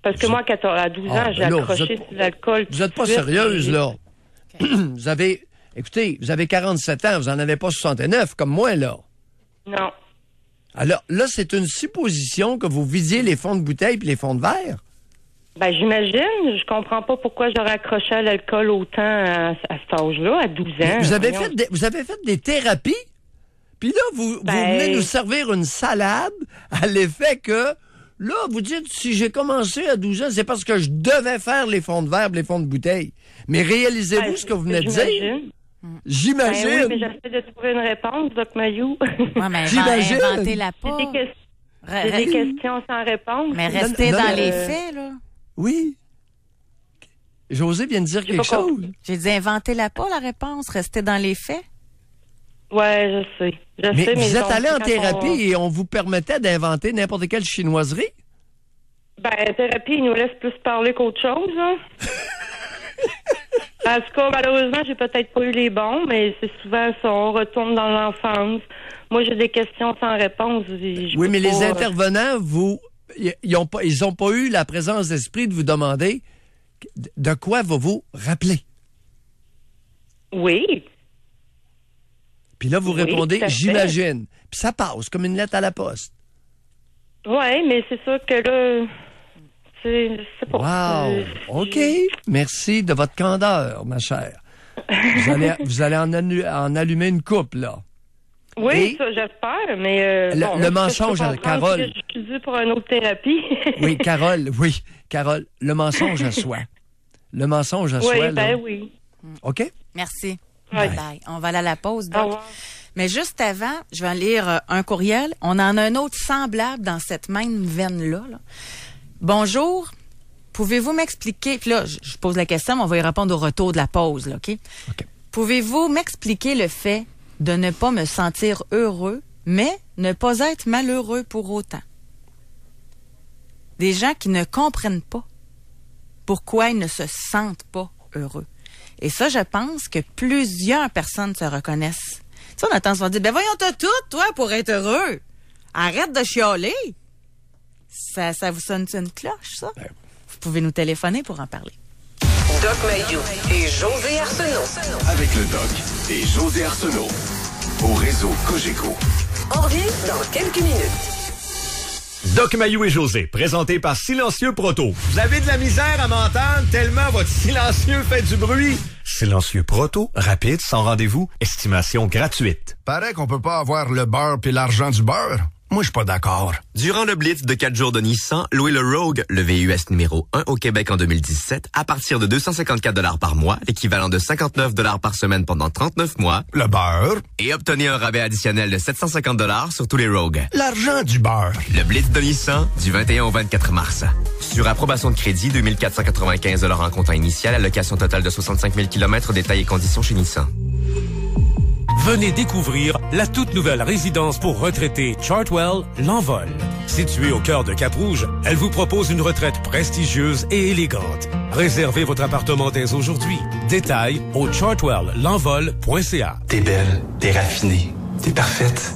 Parce que moi, à 12 ans, j'ai accroché sur l'alcool. Vous n'êtes pas sérieuse, là. Vous avez 47 ans, vous n'en avez pas 69, comme moi, là. Non. Alors, là, c'est une supposition que vous vidiez les fonds de bouteille et les fonds de verre? J'imagine. Je comprends pas pourquoi j'aurais accroché à l'alcool autant à cet âge-là, à 12 ans. Vous avez fait des thérapies? Puis là, vous venez nous servir une salade à l'effet que... Là, vous dites, si j'ai commencé à 12 ans, c'est parce que je devais faire les fonds de verre et les fonds de bouteille. Mais réalisez-vous ce que vous venez de dire? J'imagine. Oui, mais j'essaie de trouver une réponse, Doc Mayou. J'imagine. Inventez-la pas. C'est des questions sans réponse. Mais restez dans les faits, là. Oui. José vient de dire quelque chose. J'ai dit, inventez-la pas, la réponse. Restez dans les faits. Ouais, je sais. Mais vous êtes allé en thérapie et on vous permettait d'inventer n'importe quelle chinoiserie? Thérapie, ils nous laissent plus parler qu'autre chose, là. En tout cas, malheureusement, j'ai peut-être pas eu les bons, mais c'est souvent ça, on retourne dans l'enfance. Moi, j'ai des questions sans réponse. Oui, mais les intervenants, ils ont pas eu la présence d'esprit de vous demander de quoi vous rappeler. Oui. Puis là, vous répondez, j'imagine. Puis ça passe comme une lettre à la poste. Oui, mais c'est sûr que là, c'est pas... Wow! OK. Merci de votre candeur, ma chère. Vous allez en allumer une coupe, là. Oui, ça, j'espère, mais... le mensonge, Carole... Je suis due pour une autre thérapie. Oui, Carole, le mensonge à soi. Le mensonge à soi, Oui, là. ben oui. OK? Merci. Ouais. Bye. On va aller à la pause. Au revoir. Mais juste avant, je vais lire un courriel. On en a un autre semblable dans cette même veine-là. Là. Bonjour. Pouvez-vous m'expliquer... Puis là, je pose la question, mais on va y répondre au retour de la pause, là, OK? Pouvez-vous m'expliquer le fait de ne pas me sentir heureux, mais ne pas être malheureux pour autant? Des gens qui ne comprennent pas pourquoi ils ne se sentent pas heureux. Et ça, je pense que plusieurs personnes se reconnaissent. Tu sais, on a tendance à dire, ben voyons, t'as tout, toi, pour être heureux. Arrête de chialer. Ça vous sonne une cloche, ça? Vous pouvez nous téléphoner pour en parler. Doc Mayou et José Arsenault. Avec le Doc et José Arsenault. Au réseau Cogeco. On revient dans quelques minutes. Doc Mayou et José, présenté par Silencieux Proto. Vous avez de la misère à m'entendre tellement votre silencieux fait du bruit? Silencieux Proto, rapide, sans rendez-vous, estimation gratuite. Paraît qu'on peut pas avoir le beurre puis l'argent du beurre. Moi, je suis pas d'accord. Durant le Blitz de 4 jours de Nissan, louez le Rogue, le VUS numéro 1 au Québec en 2017, à partir de 254 par mois, l'équivalent de 59 par semaine pendant 39 mois. Le beurre. Et obtenez un rabais additionnel de 750 sur tous les Rogues. L'argent du beurre. Le Blitz de Nissan, du 21 au 24 mars. Sur approbation de crédit, 2495 en comptant initial, allocation totale de 65 000 km, détails et conditions chez Nissan. Venez découvrir la toute nouvelle résidence pour retraités Chartwell, l'Envol. Située au cœur de Cap-Rouge, elle vous propose une retraite prestigieuse et élégante. Réservez votre appartement dès aujourd'hui. Détails au chartwellenvol.ca. T'es belle, t'es raffinée, t'es parfaite.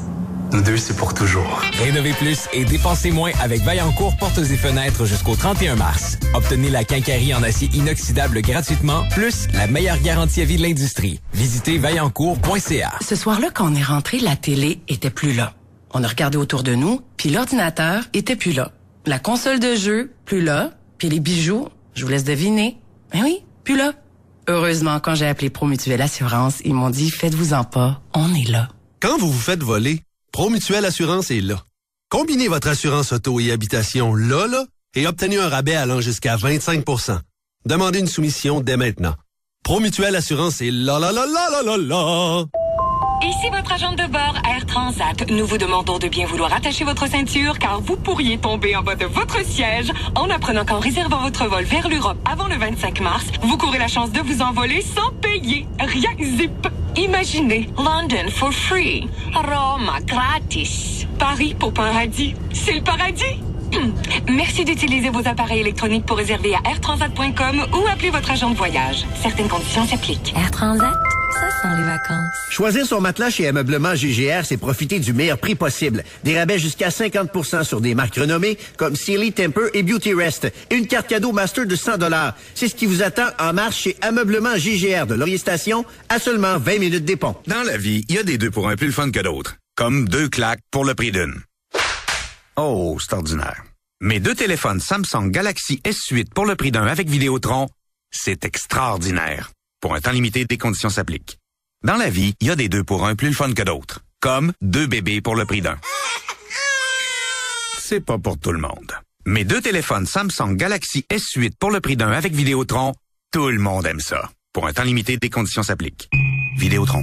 Nous deux, c'est pour toujours. Rénovez plus et dépensez moins avec Vaillancourt Portes et Fenêtres jusqu'au 31 mars. Obtenez la quincaillerie en acier inoxydable gratuitement, plus la meilleure garantie à vie de l'industrie. Visitez vaillancourt.ca. Ce soir-là, quand on est rentré, la télé était plus là. On a regardé autour de nous, puis l'ordinateur était plus là. La console de jeu, plus là. Puis les bijoux, je vous laisse deviner. Ben oui, plus là. Heureusement, quand j'ai appelé Promutuelle Assurance, ils m'ont dit, faites-vous-en pas, on est là. Quand vous vous faites voler, Promutuelle Assurance est là. Combinez votre assurance auto et habitation là, et obtenez un rabais allant jusqu'à 25 %. Demandez une soumission dès maintenant. Promutuelle Assurance est là. Ici votre agent de bord Air Transat. Nous vous demandons de bien vouloir attacher votre ceinture car vous pourriez tomber en bas de votre siège en apprenant qu'en réservant votre vol vers l'Europe avant le 25 mars, vous courez la chance de vous envoler sans payer. Rien zip. Imaginez London for free, Rome gratis, Paris pour paradis. C'est le paradis. Merci d'utiliser vos appareils électroniques pour réserver à airtransat.com ou appeler votre agent de voyage. Certaines conditions s'appliquent. Air Transat, ça sent les vacances. Choisir son matelas chez Ameublement GGR, c'est profiter du meilleur prix possible. Des rabais jusqu'à 50 % sur des marques renommées comme Sealy, Temper et Beauty Rest. Et une carte cadeau Master de 100 $. C'est ce qui vous attend en marche chez Ameublement GGR de Laurier Station à seulement 20 minutes des ponts. Dans la vie, il y a des 2 pour 1 plus le fun que d'autres. Comme 2 claques pour le prix d'une. Oh, c'est ordinaire. Mais 2 téléphones Samsung Galaxy S8 pour le prix d'un avec Vidéotron, c'est extraordinaire. Pour un temps limité, des conditions s'appliquent. Dans la vie, il y a des 2 pour 1 plus le fun que d'autres. Comme 2 bébés pour le prix d'un. C'est pas pour tout le monde. Mais 2 téléphones Samsung Galaxy S8 pour le prix d'un avec Vidéotron, tout le monde aime ça. Pour un temps limité, des conditions s'appliquent. Vidéotron.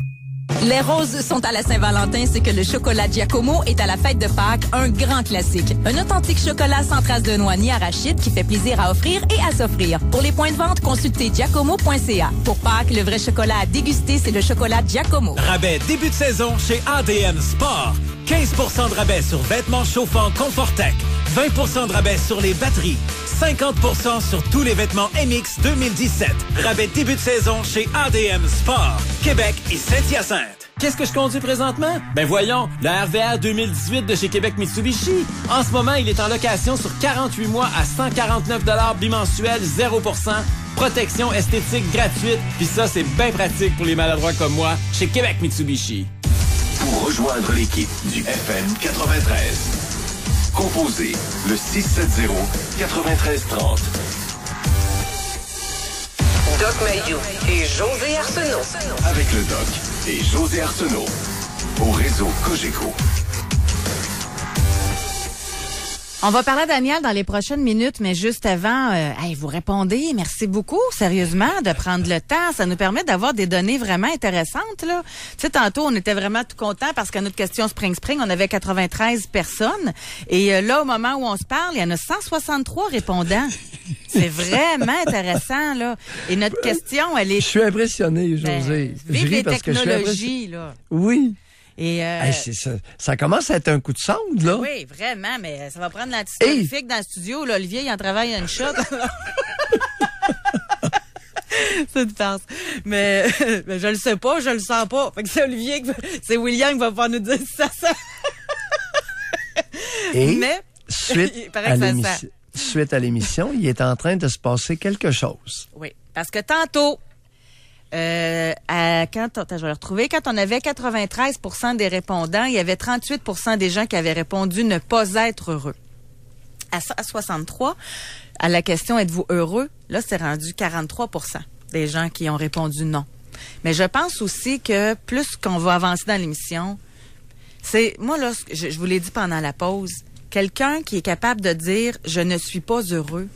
Les roses sont à la Saint-Valentin, c'est que le chocolat Giacomo est à la fête de Pâques, un grand classique. Un authentique chocolat sans trace de noix ni arachide qui fait plaisir à offrir et à s'offrir. Pour les points de vente, consultez giacomo.ca. Pour Pâques, le vrai chocolat à déguster, c'est le chocolat Giacomo. Rabais début de saison chez ADM Sport. 15 % de rabais sur vêtements chauffants Confortec. 20 % de rabais sur les batteries. 50 % sur tous les vêtements MX 2017. Rabais début de saison chez ADM Sport. Québec et Saint-Hyacinthe. Qu'est-ce que je conduis présentement? Ben voyons, la RVR 2018 de chez Québec Mitsubishi. En ce moment, il est en location sur 48 mois à 149 $ bimensuel, 0 %. Protection esthétique gratuite. Puis ça, c'est bien pratique pour les maladroits comme moi chez Québec Mitsubishi. Pour rejoindre l'équipe du FM 93, composez le 670-9330. Doc Mayou et José Arsenault. Avec le Doc et José Arsenault. Au réseau Cogeco. On va parler à Daniel dans les prochaines minutes, mais juste avant, vous répondez. Merci beaucoup, sérieusement, de prendre le temps. Ça nous permet d'avoir des données vraiment intéressantes, là. Tu sais, tantôt, on était vraiment tout contents parce qu'à notre question Spring, on avait 93 personnes. Et là, au moment où on se parle, il y en a 163 répondants. C'est vraiment intéressant, là. Et notre question, elle est... Je suis impressionné, José. Vive les parce technologies, là. Oui. Et c'est ça commence à être un coup de sonde, là. Oui, vraiment, mais ça va prendre l'antistorifique dans le studio. Là, Olivier, il en travaille à une shot. C'est une farce. Mais je le sais pas, je le sens pas. Fait que c'est Olivier, c'est William qui va pouvoir nous dire si ça sent. Mais suite à l'émission, il est en train de se passer quelque chose. Oui, parce que tantôt... je vais le retrouver. Quand on avait 93% des répondants, il y avait 38% des gens qui avaient répondu ne pas être heureux. À 63, à la question êtes-vous heureux? Là, c'est rendu 43% des gens qui ont répondu non. Mais je pense aussi que plus qu'on va avancer dans l'émission, c'est, moi là, je vous l'ai dit pendant la pause, quelqu'un qui est capable de dire je ne suis pas heureux,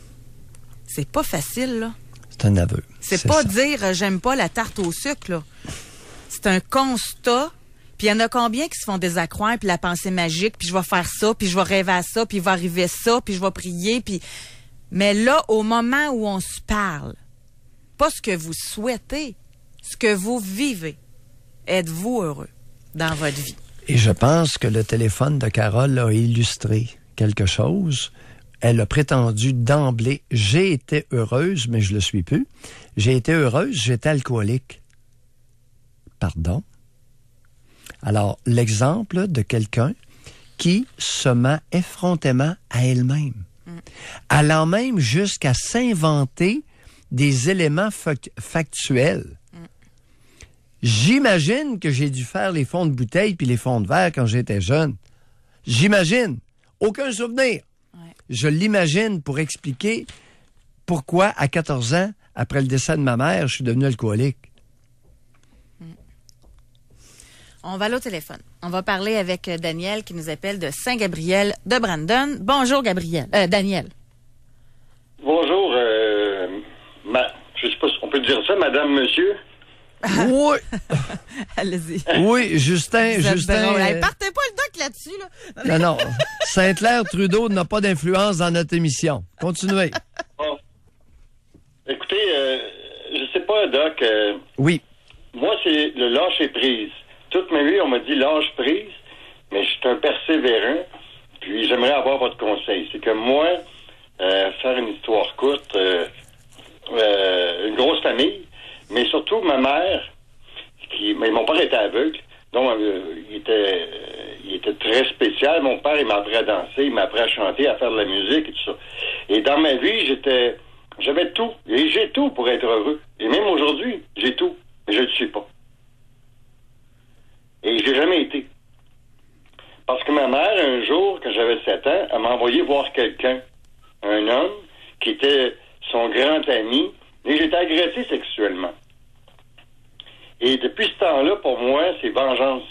c'est pas facile, là. C'est un aveu. C'est pas ça. Dire j'aime pas la tarte au sucre, là. C'est un constat. Puis il y en a combien qui se font des accroires, puis la pensée magique, puis je vais faire ça, puis je vais rêver à ça, puis il va arriver ça, puis je vais prier, puis... Mais là, au moment où on se parle, pas ce que vous souhaitez, ce que vous vivez, êtes-vous heureux dans votre vie? Et je pense que le téléphone de Carole a illustré quelque chose. Elle a prétendu d'emblée, j'ai été heureuse, mais je le suis plus. J'ai été heureuse, j'étais alcoolique. Pardon? Alors, l'exemple de quelqu'un qui se ment effrontément à elle-même. Allant même jusqu'à s'inventer des éléments factuels. J'imagine que j'ai dû faire les fonds de bouteille puis les fonds de verre quand j'étais jeune. J'imagine. Aucun souvenir. Je l'imagine pour expliquer pourquoi, à 14 ans, après le décès de ma mère, je suis devenu alcoolique. On va aller au téléphone. On va parler avec Daniel qui nous appelle de Saint-Gabriel de Brandon. Bonjour, Daniel. Bonjour, je sais pas si on peut dire ça, madame, monsieur? Oui. Allez-y. Oui, Justin. Partez pas le doc là-dessus, là. Non. Sainte-Claire Trudeau n'a pas d'influence dans notre émission. Continuez. Bon. Écoutez, je sais pas, Doc. Oui. Moi, c'est le lâcher prise. Toute ma vie, on m'a dit lâche prise, mais je suis un persévérant. Puis j'aimerais avoir votre conseil. C'est que moi, faire une histoire courte, une grosse famille, mais surtout ma mère, mais mon père était aveugle, donc il était très spécial. Mon père, il m'a appris à danser, il m'a appris à chanter, à faire de la musique et tout ça. Et dans ma vie, j'avais tout. Et j'ai tout pour être heureux. Et même aujourd'hui, j'ai tout. Mais je ne le suis pas. Et je l'ai jamais été. Parce que ma mère, un jour, quand j'avais 7 ans, elle m'a envoyé voir quelqu'un, un homme, qui était son grand ami, et j'étais agressé sexuellement. Et depuis ce temps-là, pour moi, c'est vengeance.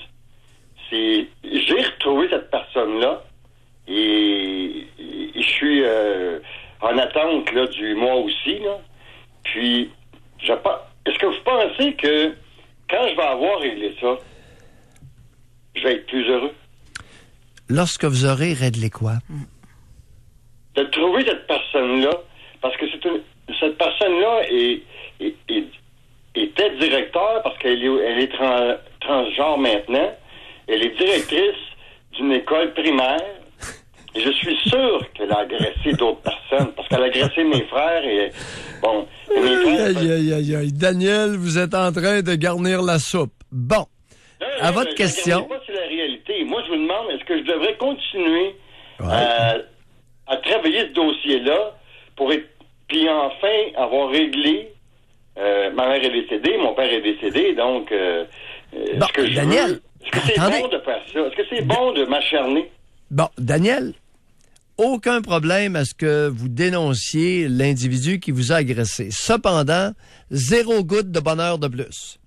J'ai retrouvé cette personne-là, et je suis en attente là, du mois aussi. Là. Puis, est-ce que vous pensez que quand je vais avoir réglé ça, je vais être plus heureux? Lorsque vous aurez réglé quoi? De trouver cette personne-là, parce que cette personne-là était directeur, parce qu'elle est transgenre maintenant. Elle est directrice d'une école primaire. Et je suis sûr qu'elle a agressé d'autres personnes, parce qu'elle a agressé mes frères et bon. Et mes frères, aïe. Daniel, vous êtes en train de garnir la soupe. Bon. À votre question. Pas sur la réalité. Moi, je vous demande, est-ce que je devrais continuer à travailler ce dossier-là puis enfin avoir réglé. Ma mère est décédée, mon père est décédé, donc Daniel, est-ce que c'est bon de faire ça? Est-ce que c'est bon de m'acharner? Bon, Daniel, aucun problème à ce que vous dénonciez l'individu qui vous a agressé. Cependant, 0 goutte de bonheur de plus.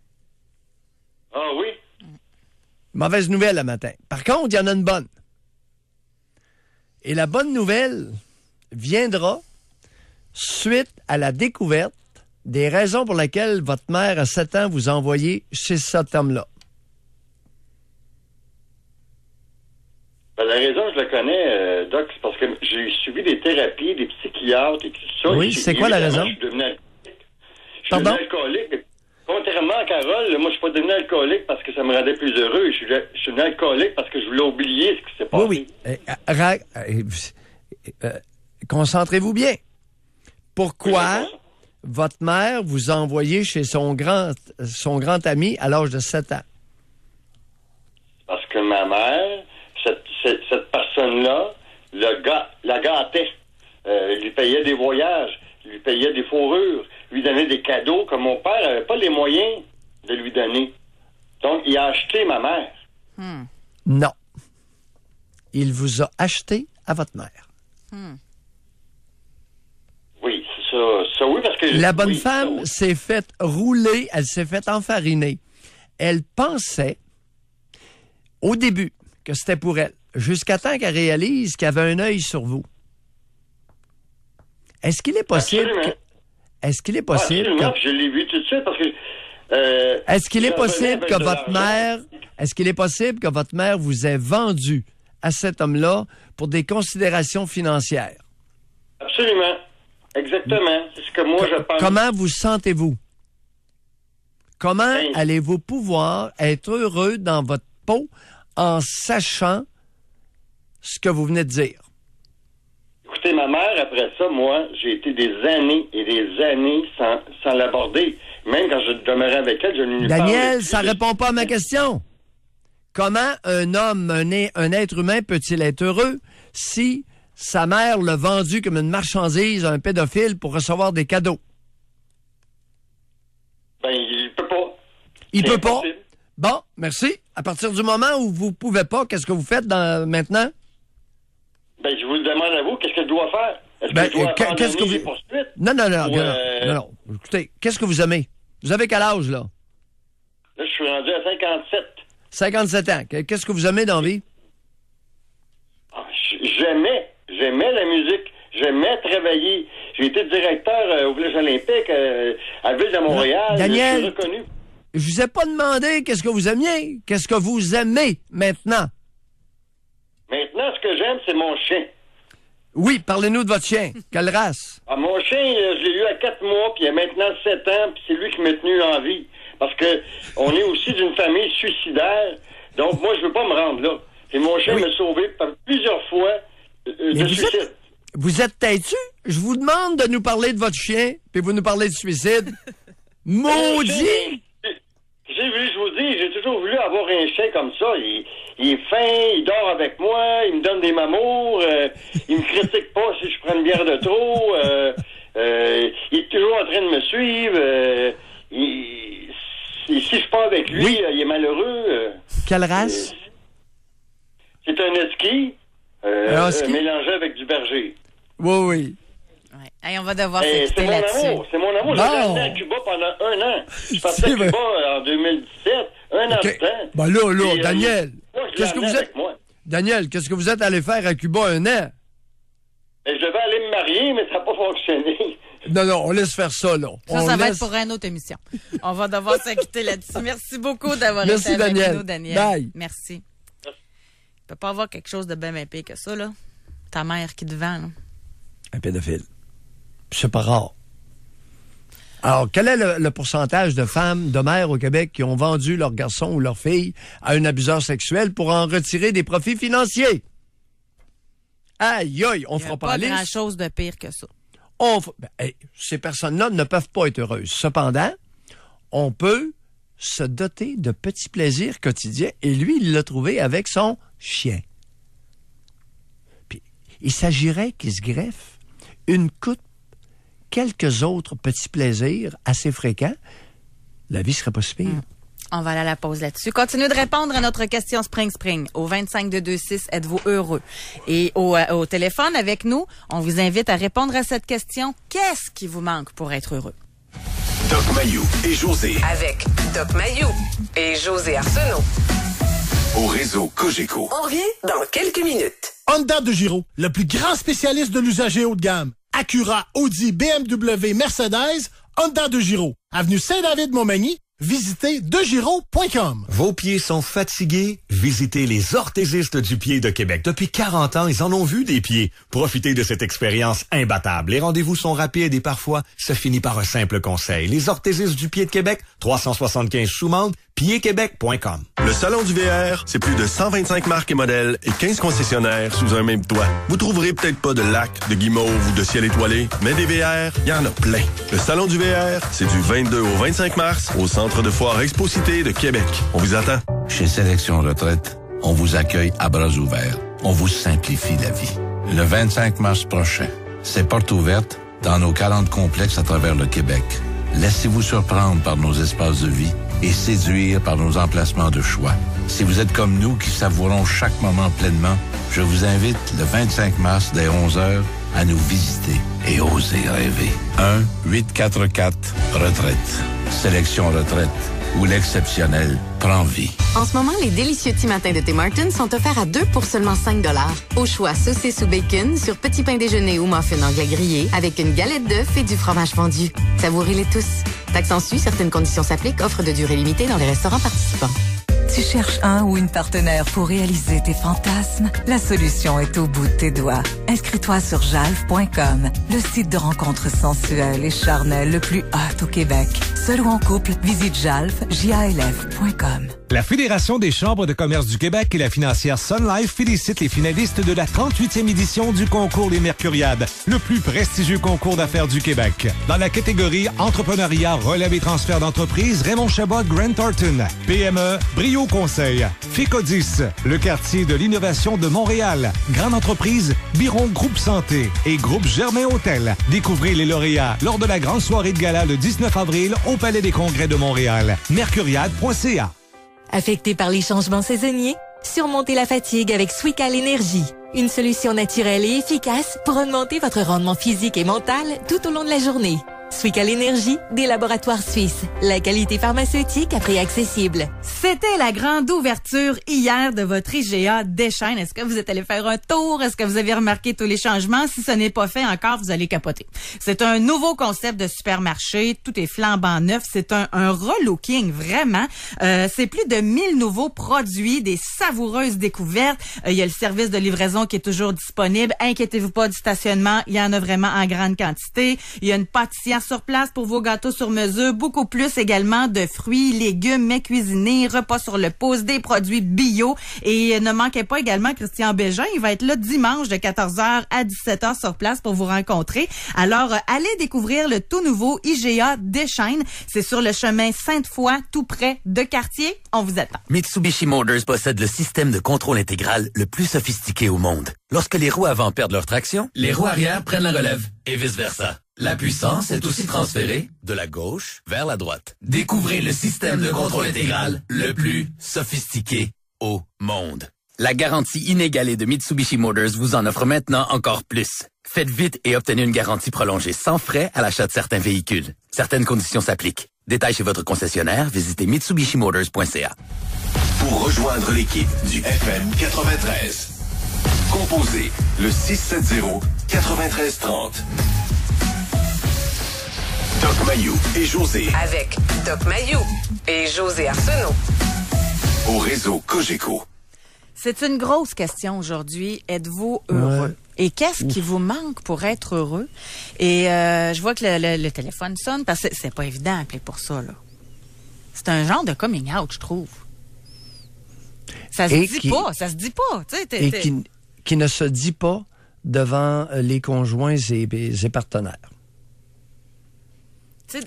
Ah oui? Mauvaise nouvelle le matin. Par contre, il y en a une bonne. Et la bonne nouvelle viendra suite à la découverte des raisons pour lesquelles votre mère, à 7 ans, vous a envoyé chez cet homme-là. Ben, la raison, je la connais, Doc, c'est parce que j'ai suivi des thérapies, des psychiatres et tout ça. Oui, c'est quoi la raison? Je suis devenu alcoolique. Contrairement à Carole, moi, je suis pas devenu alcoolique parce que ça me rendait plus heureux. Je suis devenu alcoolique parce que je voulais oublier ce qui s'est passé. Oui. Concentrez-vous bien. Pourquoi votre mère vous a envoyé chez son grand ami à l'âge de 7 ans? Parce que ma mère, cette personne-là, la gâtait. Lui payait des voyages, lui payait des fourrures, lui donnait des cadeaux que mon père n'avait pas les moyens de lui donner. Donc, il a acheté ma mère. Non. Il vous a acheté à votre mère. Oui, c'est ça oui, parce que... La bonne femme s'est faite rouler, elle s'est faite enfariner. Elle pensait, au début, que c'était pour elle, jusqu'à temps qu'elle réalise qu'il y avait un œil sur vous. Est-ce qu'il est possible Absolument, je l'ai vu tout de suite parce que... est-ce qu'il est possible que votre mère vous ait vendu à cet homme-là pour des considérations financières? Absolument. Exactement. C'est ce que moi je pense. Comment vous sentez-vous? Comment allez-vous pouvoir être heureux dans votre peau en sachant ce que vous venez de dire? Écoutez, ma mère, après ça, moi, j'ai été des années et des années sans l'aborder. Même quand je demeurais avec elle, je ne lui parlais plus. Daniel, ça répond pas à ma question. Comment un homme, un être humain peut-il être heureux si sa mère l'a vendu comme une marchandise à un pédophile pour recevoir des cadeaux? Ben, il peut pas. Il peut pas? Bon, merci. À partir du moment où vous pouvez pas, qu'est-ce que vous faites maintenant? Ben, je vous le demande à vous, qu'est-ce que je dois faire? Est-ce que je dois abandonner les poursuites? Non. Écoutez, qu'est-ce que vous aimez? Vous avez quel âge, là? Là, je suis rendu à 57. 57 ans. Qu'est-ce que vous aimez dans la vie? J'aimais la musique. J'aimais travailler. J'ai été directeur au Village olympique à la Ville de Montréal. Daniel, je suis reconnu. Je vous ai pas demandé qu'est-ce que vous aimiez. Qu'est-ce que vous aimez maintenant? Maintenant, ce que j'aime, c'est mon chien. Oui, parlez-nous de votre chien. Quelle race? Mon chien, je l'ai eu à 4 mois, puis il a maintenant 7 ans, puis c'est lui qui m'a tenu en vie. Parce que on est aussi d'une famille suicidaire, donc moi, je veux pas me rendre là. Et mon chien m'a sauvé plusieurs fois de suicide. Vous êtes têtu? Je vous demande de nous parler de votre chien, puis vous nous parlez de suicide. Maudit! Je vous dis, j'ai toujours voulu avoir un chien comme ça. Il est fin, il dort avec moi, il me donne des mamours, il me critique pas si je prends une bière de trop, il est toujours en train de me suivre, si je pars avec lui, il est malheureux. Quelle race? C'est un husky, mélangé avec du berger. Oui. Ouais. Hey, on va devoir c'est mon amour. C'est mon amour. J'ai resté à Cuba pendant 1 an. Je suis parti à Cuba en 2017. Un an de temps. Ben là, et, Daniel, qu'est-ce que vous êtes? Daniel, qu'est-ce que vous êtes allé faire à Cuba 1 an? Ben, je devais aller me marier, mais ça n'a pas fonctionné. Non, on laisse faire ça, là. Ça va être pour une autre émission. On va devoir s'inquiéter là-dessus. Merci beaucoup d'avoir été avec nous, Daniel. Bye. Merci. Il ne peut pas avoir quelque chose de bien pire que ça, là. Ta mère qui te vend, là. Un pédophile. C'est pas rare. Alors, quel est le pourcentage de femmes, de mères au Québec qui ont vendu leur garçon ou leur fille à un abuseur sexuel pour en retirer des profits financiers? Aïe, on fera pas la liste. Il n'y a pas grand-chose de pire que ça. Ces personnes-là ne peuvent pas être heureuses. Cependant, on peut se doter de petits plaisirs quotidiens et lui, il l'a trouvé avec son chien. Puis, il s'agirait qu'il se greffe une coupe, quelques autres petits plaisirs assez fréquents, la vie serait pas si pire. On va aller à la pause là-dessus. Continuez de répondre à notre question Spring au 25226. Êtes-vous heureux? Et au téléphone avec nous, on vous invite à répondre à cette question. Qu'est-ce qui vous manque pour être heureux? Doc Mayou et José. Avec Doc Mayou et José Arsenault. Au réseau Cogeco. On revient dans quelques minutes. Honda de Giro, le plus grand spécialiste de l'usager haut de gamme. Acura, Audi, BMW, Mercedes, Honda de Giro. Avenue Saint-David-Montmagny. Visitez degiro.com. Vos pieds sont fatigués? Visitez les orthésistes du pied de Québec. Depuis 40 ans, ils en ont vu des pieds. Profitez de cette expérience imbattable. Les rendez-vous sont rapides et parfois, ça finit par un simple conseil. Les orthésistes du pied de Québec, 375 Soumande, piedquebec.com. Le Salon du VR, c'est plus de 125 marques et modèles et 15 concessionnaires sous un même toit. Vous trouverez peut-être pas de lac, de guimauve ou de ciel étoilé, mais des VR, il y en a plein. Le Salon du VR, c'est du 22 au 25 mars au Centre de foire Expo-Cité de Québec. On vous attend. Chez Sélection Retraite, on vous accueille à bras ouverts. On vous simplifie la vie. Le 25 mars prochain, c'est porte ouverte dans nos 40 complexes à travers le Québec. Laissez-vous surprendre par nos espaces de vie et séduire par nos emplacements de choix. Si vous êtes comme nous qui savourons chaque moment pleinement, je vous invite le 25 mars dès 11h à nous visiter et oser rêver. 1-844-RETRAITE. Sélection Retraite, où l'exceptionnel prend vie. En ce moment, les délicieux petits matins de Tim Hortons sont offerts à 2 pour seulement 5 $. Au choix saucisse ou bacon, sur petit pain déjeuner ou muffin anglais grillé, avec une galette d'œuf et du fromage fondu. Savourez-les tous. Taxe en su, certaines conditions s'appliquent. Offre de durée limitée dans les restaurants participants. Tu cherches un ou une partenaire pour réaliser tes fantasmes? La solution est au bout de tes doigts. Inscris-toi sur jalf.com, le site de rencontres sensuelles et charnelles le plus hot au Québec. Seul ou en couple, visite jalf.com. La Fédération des chambres de commerce du Québec et la financière Sun Life félicitent les finalistes de la 38e édition du concours Les Mercuriades, le plus prestigieux concours d'affaires du Québec. Dans la catégorie entrepreneuriat, relève et transfert d'entreprise, Raymond Chabot, Grant Thornton. PME, Brio Conseil. FICODIS, le quartier de l'innovation de Montréal. Grande entreprise, Biron Groupe Santé et Groupe Germain Hôtel. Découvrez les lauréats lors de la grande soirée de gala le 19 avril au Palais des Congrès de Montréal. Mercuriade.ca. Affecté par les changements saisonniers? Surmontez la fatigue avec Swical Énergie. Une solution naturelle et efficace pour augmenter votre rendement physique et mental tout au long de la journée. Swical Énergie, des laboratoires suisses. La qualité pharmaceutique à prix accessible. C'était la grande ouverture hier de votre IGA Deschênes. Est-ce que vous êtes allé faire un tour? Est-ce que vous avez remarqué tous les changements? Si ce n'est pas fait encore, vous allez capoter. C'est un nouveau concept de supermarché. Tout est flambant neuf. C'est un relooking, vraiment. C'est plus de 1000 nouveaux produits, des savoureuses découvertes. Il y a le service de livraison qui est toujours disponible. Inquiétez-vous pas du stationnement. Il y en a vraiment en grande quantité. Il y a une pâtissière sur place pour vos gâteaux sur mesure, beaucoup plus également de fruits, légumes, mets cuisinés, repas sur le pouce, des produits bio. Et ne manquez pas également Christian Bégin, il va être là dimanche de 14h à 17h sur place pour vous rencontrer. Alors, allez découvrir le tout nouveau IGA Deschênes. C'est sur le chemin Sainte-Foy, tout près de Cartier. On vous attend. Mitsubishi Motors possède le système de contrôle intégral le plus sophistiqué au monde. Lorsque les roues avant perdent leur traction, les roues arrière prennent la relève et vice-versa. La puissance est aussi transférée de la gauche vers la droite. Découvrez le système de contrôle intégral le plus sophistiqué au monde. La garantie inégalée de Mitsubishi Motors vous en offre maintenant encore plus. Faites vite et obtenez une garantie prolongée sans frais à l'achat de certains véhicules. Certaines conditions s'appliquent. Détails chez votre concessionnaire, visitez mitsubishimotors.ca. Pour rejoindre l'équipe du FM 93, composez le 670-9330. Doc Mayou et José. Avec Doc Mayou et José Arsenault. Au réseau Cogeco. C'est une grosse question aujourd'hui. Êtes-vous heureux? Ouais. Et qu'est-ce qui vous manque pour être heureux? Et je vois que le téléphone sonne parce que c'est pas évident d'appeler pour ça, là. C'est un genre de coming out, je trouve. Ça se dit pas. Et qui ne se dit pas devant les conjoints et partenaires.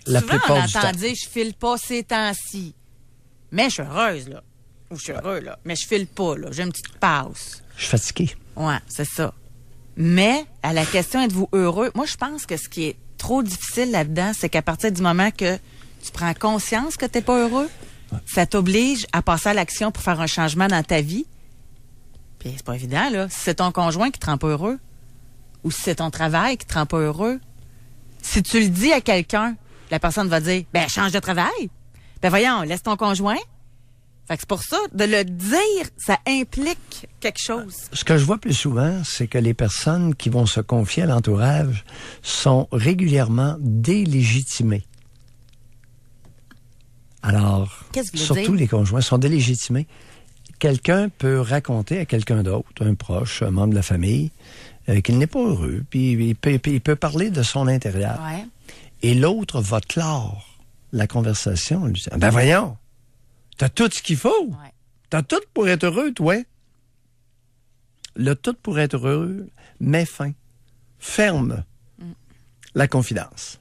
La souvent, on entend dire « je file pas ces temps-ci ». Mais je suis heureuse, là. Ou je suis heureux, là. Mais je file pas, là. J'ai une petite pause. Je suis fatigué. Ouais, c'est ça. Mais, à la question « êtes-vous heureux », moi, je pense que ce qui est trop difficile là-dedans, c'est qu'à partir du moment que tu prends conscience que t'es pas heureux, ça t'oblige à passer à l'action pour faire un changement dans ta vie. Puis c'est pas évident, là. Si c'est ton conjoint qui te rend pas heureux, ou si c'est ton travail qui te rend pas heureux, si tu le dis à quelqu'un, la personne va dire, ben, change de travail. Ben, voyons, laisse ton conjoint. Fait que c'est pour ça, de le dire, ça implique quelque chose. Ce que je vois plus souvent, c'est que les personnes qui vont se confier à l'entourage sont régulièrement délégitimées. Alors, surtout les conjoints sont délégitimés. Quelqu'un peut raconter à quelqu'un d'autre, un proche, un membre de la famille, qu'il n'est pas heureux, puis il peut parler de son intérieur. Ouais. Et l'autre va clore la conversation. Il dit, ben voyons, t'as tout ce qu'il faut. Ouais. T'as tout pour être heureux, toi. Le tout pour être heureux met fin, ferme la confidence.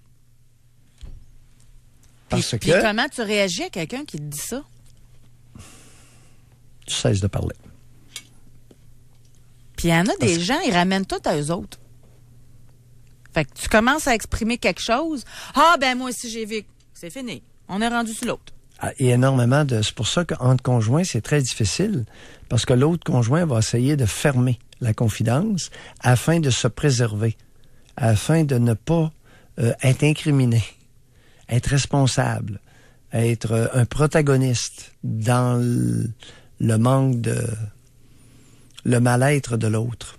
Parce puis comment tu réagis à quelqu'un qui te dit ça? Tu cesses de parler. Puis il y en a des gens, ils ramènent tout à eux autres. Fait que tu commences à exprimer quelque chose. Ah, ben moi aussi j'ai vécu. C'est fini. On est rendu sur l'autre. Et énormément de... C'est pour ça qu'entre conjoints, c'est très difficile. Parce que l'autre conjoint va essayer de fermer la confidence afin de se préserver. Afin de ne pas être incriminé. Être responsable. Être un protagoniste dans le manque de... le mal-être de l'autre.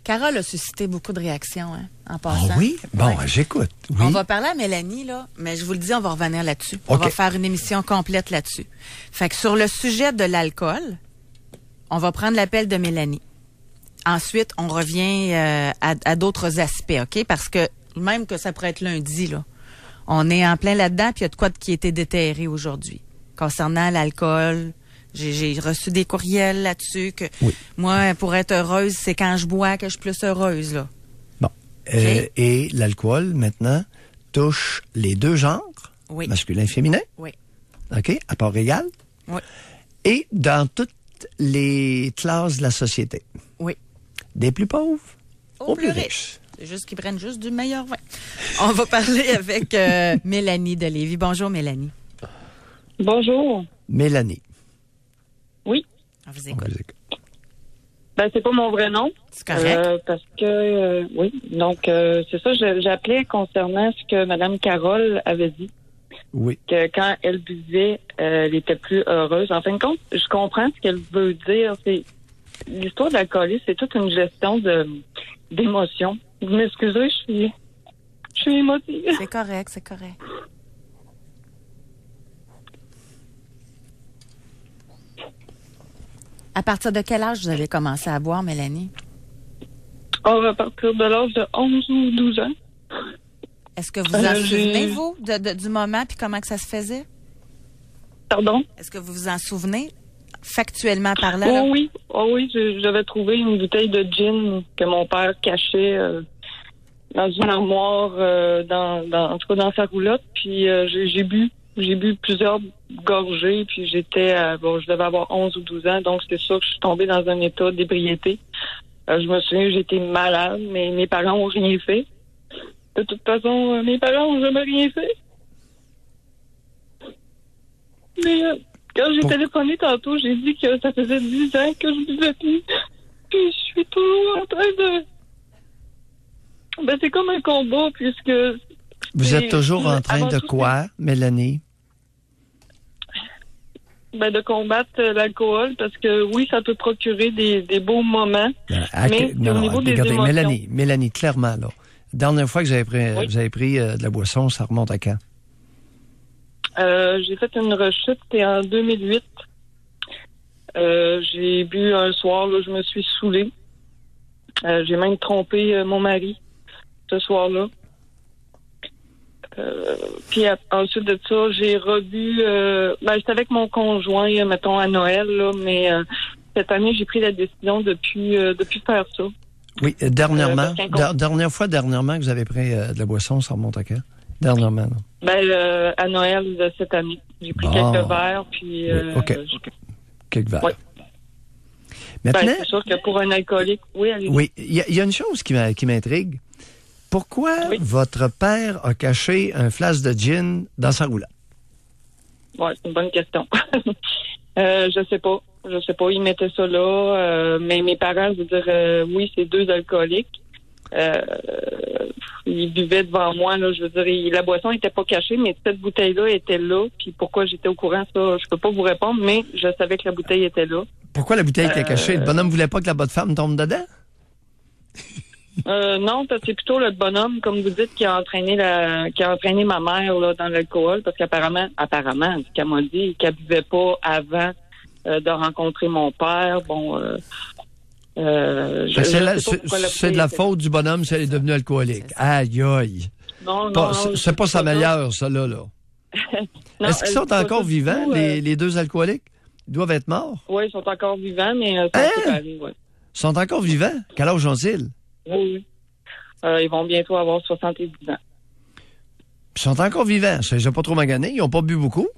Carole a suscité beaucoup de réactions, en passant. Ah oui? Bon, ouais. J'écoute. Oui. On va parler à Mélanie, là, mais je vous le dis, on va revenir là-dessus. Okay. On va faire une émission complète là-dessus. Fait que sur le sujet de l'alcool, on va prendre l'appel de Mélanie. Ensuite, on revient à d'autres aspects, OK? Parce que même que ça pourrait être lundi, là, on est en plein là-dedans, puis il y a de quoi qui a été déterré aujourd'hui. Concernant l'alcool... J'ai reçu des courriels là-dessus que moi, pour être heureuse, c'est quand je bois que je suis plus heureuse, là. Bon. Okay. Et l'alcool, maintenant, touche les deux genres, masculin et féminin. Oui. OK? À part égale. Oui. Et dans toutes les classes de la société. Oui. Des plus pauvres aux plus riches. C'est juste qu'ils prennent juste du meilleur vin. On va parler avec Mélanie de Lévis. Bonjour, Mélanie. Bonjour. Mélanie. Oui. On vous écoute. Ben, c'est pas mon vrai nom. C'est correct. Parce que, oui. Donc, c'est ça, j'appelais concernant ce que Mme Carole avait dit. Oui. Que quand elle buvait, elle était plus heureuse. En fin de compte, je comprends ce qu'elle veut dire. C'est l'histoire de l'alcoolisme, c'est toute une gestion d'émotions. Vous m'excusez, je suis émotive. C'est correct, c'est correct. À partir de quel âge vous avez commencé à boire, Mélanie? Oh, à partir de l'âge de 11 ou 12 ans. Est-ce que vous en souvenez, vous, du moment puis comment que ça se faisait? Pardon? Est-ce que vous vous en souvenez, factuellement parlant? Oh, oui. Oh, oui, j'avais trouvé une bouteille de gin que mon père cachait dans une armoire, en tout cas dans sa roulotte, puis j'ai bu. J'ai bu plusieurs gorgées, puis je devais avoir 11 ou 12 ans, donc c'est sûr que je suis tombée dans un état d'ébriété. Je me souviens, j'étais malade, mais mes parents n'ont rien fait. De toute façon, mes parents n'ont jamais rien fait. Mais quand j'ai téléphoné tantôt, j'ai dit que ça faisait 10 ans que je buvais plus. Puis je suis toujours en train de... Ben, c'est comme un combat, puisque... Vous êtes toujours en train de quoi, Mélanie? Ben, de combattre l'alcool, parce que oui, ça peut procurer des beaux moments. Mais au niveau des émotions... Mélanie, clairement, là. Dernière fois que vous avez pris de la boisson, ça remonte à quand? J'ai fait une rechute, c'était en 2008. J'ai bu un soir, là, je me suis saoulée. J'ai même trompé mon mari ce soir-là. Puis ensuite de ça, j'ai revu... j'étais avec mon conjoint, mettons, à Noël, là, mais cette année, j'ai pris la décision depuis faire ça. Oui, dernièrement que vous avez pris de la boisson, ça remonte à quand? Dernièrement, non? À Noël de cette année. J'ai pris quelques verres, puis... OK. Quelques verres. Oui. Maintenant... c'est sûr que pour un alcoolique, oui, allez-y. Oui, il y a une chose qui m'intrigue. Pourquoi votre père a caché un flasque de gin dans sa roulotte? Oui, c'est une bonne question. Je sais pas. Il mettait ça là. Mais mes parents, je veux dire, oui, c'est deux alcooliques. Il il buvait devant moi, là. Je veux dire, la boisson était pas cachée, mais cette bouteille-là était là. Puis pourquoi j'étais au courant, ça, je peux pas vous répondre, mais je savais que la bouteille était là. Pourquoi la bouteille était cachée? Le bonhomme voulait pas que la bonne femme tombe dedans? Non, parce que c'est plutôt le bonhomme, comme vous dites, qui a entraîné ma mère là, dans l'alcool, parce qu'apparemment, ce qu'elle m'a dit, qu'elle buvait pas avant de rencontrer mon père. Bon, c'est de la faute du bonhomme si elle est devenue alcoolique. Aïe, aïe. Non, c'est pas sa meilleure, ça, là. Non, est-ce qu'ils sont encore vivants, les deux alcooliques? Ils doivent être morts? Oui, ils sont encore vivants, mais ça séparés, ouais. Ils sont encore vivants? Quel âge ont-ils? Oui. Ils vont bientôt avoir 70 ans. Ils sont encore vivants. Ils n'ont pas trop magané. Ils n'ont pas bu beaucoup?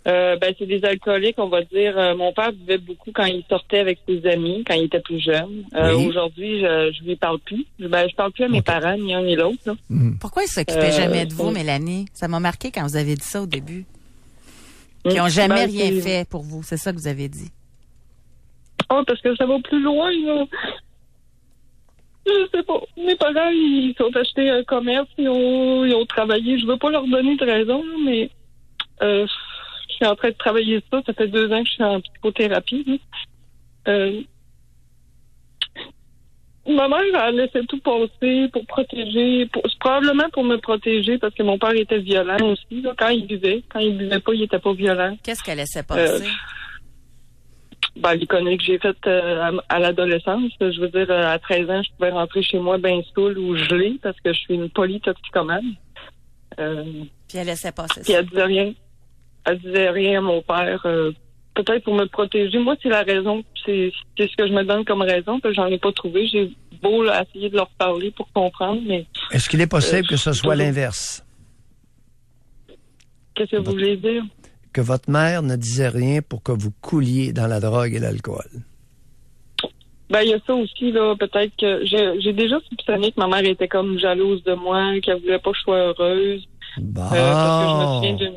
C'est des alcooliques, on va dire. Mon père buvait beaucoup quand il sortait avec ses amis, quand il était plus jeune. Oui. Aujourd'hui, je lui parle plus. Je parle plus à mes parents, ni un ni l'autre. Là. Pourquoi ils s'occupaient jamais de vous, Mélanie? Ça m'a marqué quand vous avez dit ça au début. Qu'ils n'ont jamais rien fait pour vous. C'est ça que vous avez dit. Oh, parce que ça va plus loin, là. Je sais pas. Mes parents, ils sont achetés un commerce, ils ont travaillé. Je veux pas leur donner de raison, mais je suis en train de travailler ça. Ça fait 2 ans que je suis en psychothérapie. Ma mère a laissé tout passer pour protéger, probablement pour me protéger, parce que mon père était violent aussi, là, quand il buvait. Quand il buvait pas, il était pas violent. Qu'est-ce qu'elle laissait passer? Les conneries que j'ai faites à l'adolescence. Je veux dire, à 13 ans, je pouvais rentrer chez moi ben saoul ou gelée parce que je suis une polytoxicomane. Puis elle laissait passer puis ça. Elle disait rien à mon père. Peut-être pour me protéger. Moi, c'est la raison. C'est ce que je me donne comme raison, que j'en ai pas trouvé. J'ai beau là, essayer de leur parler pour comprendre, mais... Est-ce qu'il est possible que ce soit l'inverse? Qu'est-ce que vous voulez dire? Que votre mère ne disait rien pour que vous couliez dans la drogue et l'alcool? Il y a ça aussi, là. Peut-être que j'ai déjà soupçonné que ma mère était comme jalouse de moi, qu'elle voulait pas que je sois heureuse. Bon. Parce que je me souviens d'une...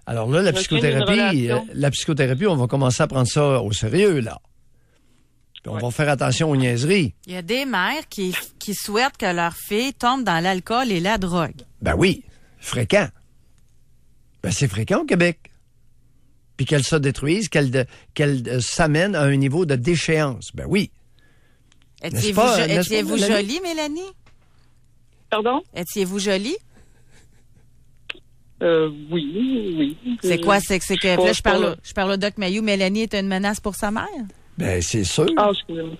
Alors là, la psychothérapie, on va commencer à prendre ça au sérieux, là. Puis on va faire attention aux niaiseries. Il y a des mères qui souhaitent que leur fille tombe dans l'alcool et la drogue. Ben oui, fréquent. C'est fréquent au Québec. Puis qu'elle se détruise, qu'elle s'amène à un niveau de déchéance. Ben oui. Étiez-vous jolie, Mélanie? Pardon? Étiez-vous jolie? Oui. C'est quoi? C'est que là, je parle au Doc Mayou. Mélanie est une menace pour sa mère? Ben, c'est sûr. Ah, excusez-moi.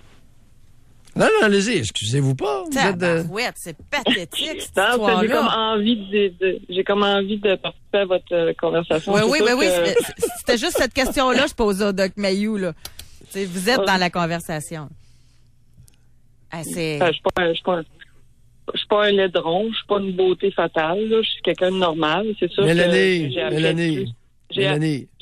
Non, allez-y, excusez-vous pas. C'est pathétique, cette histoire-là. J'ai comme envie de participer à votre conversation. Oui. C'était juste cette question-là que je posais au Doc Mayou, là. T'sais, vous êtes dans la conversation. Je suis pas un laidron, je suis pas une beauté fatale, là. Je suis quelqu'un de normal, c'est sûr. Mélanie. J'ai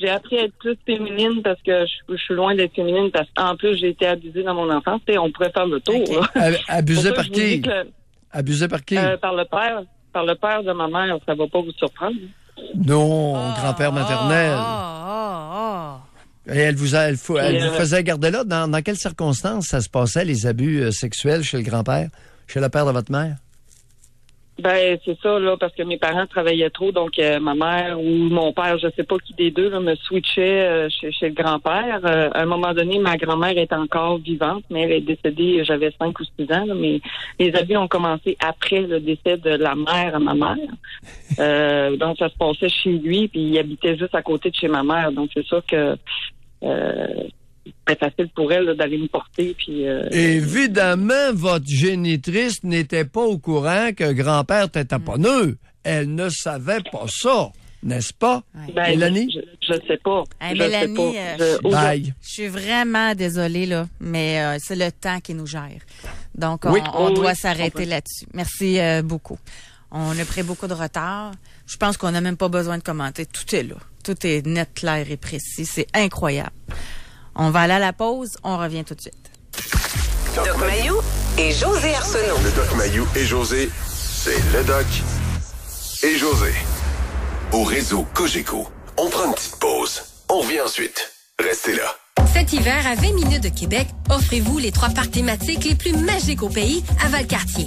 appris à être plus féminine parce que je suis loin d'être féminine parce qu'en plus, j'ai été abusée dans mon enfance. On pourrait faire le tour. Okay. Abusée par qui? Abusée par qui? Par le père de ma mère, ça va pas vous surprendre. Non, grand-père maternel. Et elle vous faisait garder là. Dans quelles circonstances ça se passait, les abus sexuels chez le grand-père, chez le père de votre mère? C'est ça, là, parce que mes parents travaillaient trop, donc ma mère ou mon père, je sais pas qui des deux, là, me switchait chez le grand-père. À un moment donné, ma grand-mère est encore vivante, mais elle est décédée, j'avais 5 ou 6 ans, là, mais les abus ont commencé après le décès de la mère à ma mère. Donc, ça se passait chez lui, puis il habitait juste à côté de chez ma mère. Donc, c'est sûr que c'était facile pour elle là, d'aller me porter. Puis, évidemment, votre génitrice n'était pas au courant que grand-père était taponeux. Elle ne savait pas ça, n'est-ce pas, Mélanie? Je ne sais pas. Mélanie, je suis vraiment désolée, là, mais c'est le temps qui nous gère. Donc, on doit s'arrêter là-dessus. Merci beaucoup. On a pris beaucoup de retard. Je pense qu'on n'a même pas besoin de commenter. Tout est là. Tout est net, clair et précis. C'est incroyable. On va aller à la pause. On revient tout de suite. Doc Mayou et José Arsenault. Le Doc Mayou et José, c'est le Doc et José. Au réseau Cogeco, on prend une petite pause. On revient ensuite. Restez là. Cet hiver, à 20 minutes de Québec, offrez-vous les 3 parcs thématiques les plus magiques au pays à Valcartier.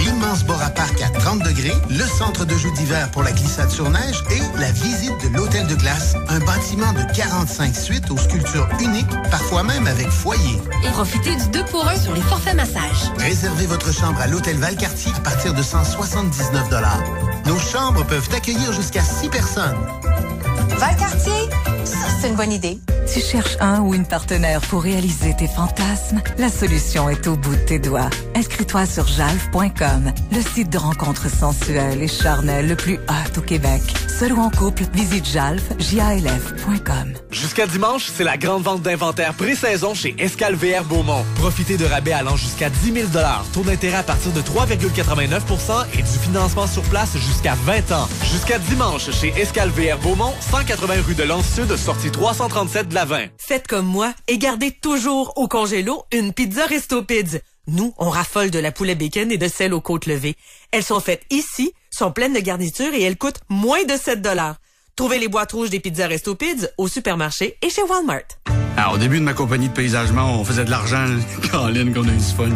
L'immense Bora Park à 30 degrés, le centre de jeux d'hiver pour la glissade sur neige et la visite de l'Hôtel de Glace, un bâtiment de 45 suites aux sculptures uniques, parfois même avec foyer. Et profitez du 2 pour 1 sur les forfaits massages. Réservez votre chambre à l'Hôtel Valcartier à partir de 179 $. Nos chambres peuvent accueillir jusqu'à 6 personnes. Valcartier, ça c'est une bonne idée. Tu cherches un ou une partenaire pour réaliser tes fantasmes? La solution est au bout de tes doigts. Inscris-toi sur jalf.com, le site de rencontres sensuelles et charnelles le plus hot au Québec. Seul ou en couple, visite jalf.com. Jusqu'à dimanche, c'est la grande vente d'inventaire pré-saison chez Escale VR Beaumont. Profitez de rabais allant jusqu'à 10 000 $, taux d'intérêt à partir de 3,89 % et du financement sur place jusqu'à 20 ans. Jusqu'à dimanche, chez Escale VR Beaumont, 180 rue de Lens-Sud, sortie 337 de la 20. Faites comme moi et gardez toujours au congélo une pizza Resto Pids. Nous, on raffole de la poulet bacon et de celle aux côtes levées. Elles sont faites ici, sont pleines de garniture et elles coûtent moins de 7 $. Trouvez les boîtes rouges des pizzas Resto Pids au supermarché et chez Walmart. Alors, au début de ma compagnie de paysagement, on faisait de l'argent. Caroline, qu'on a eu du fun.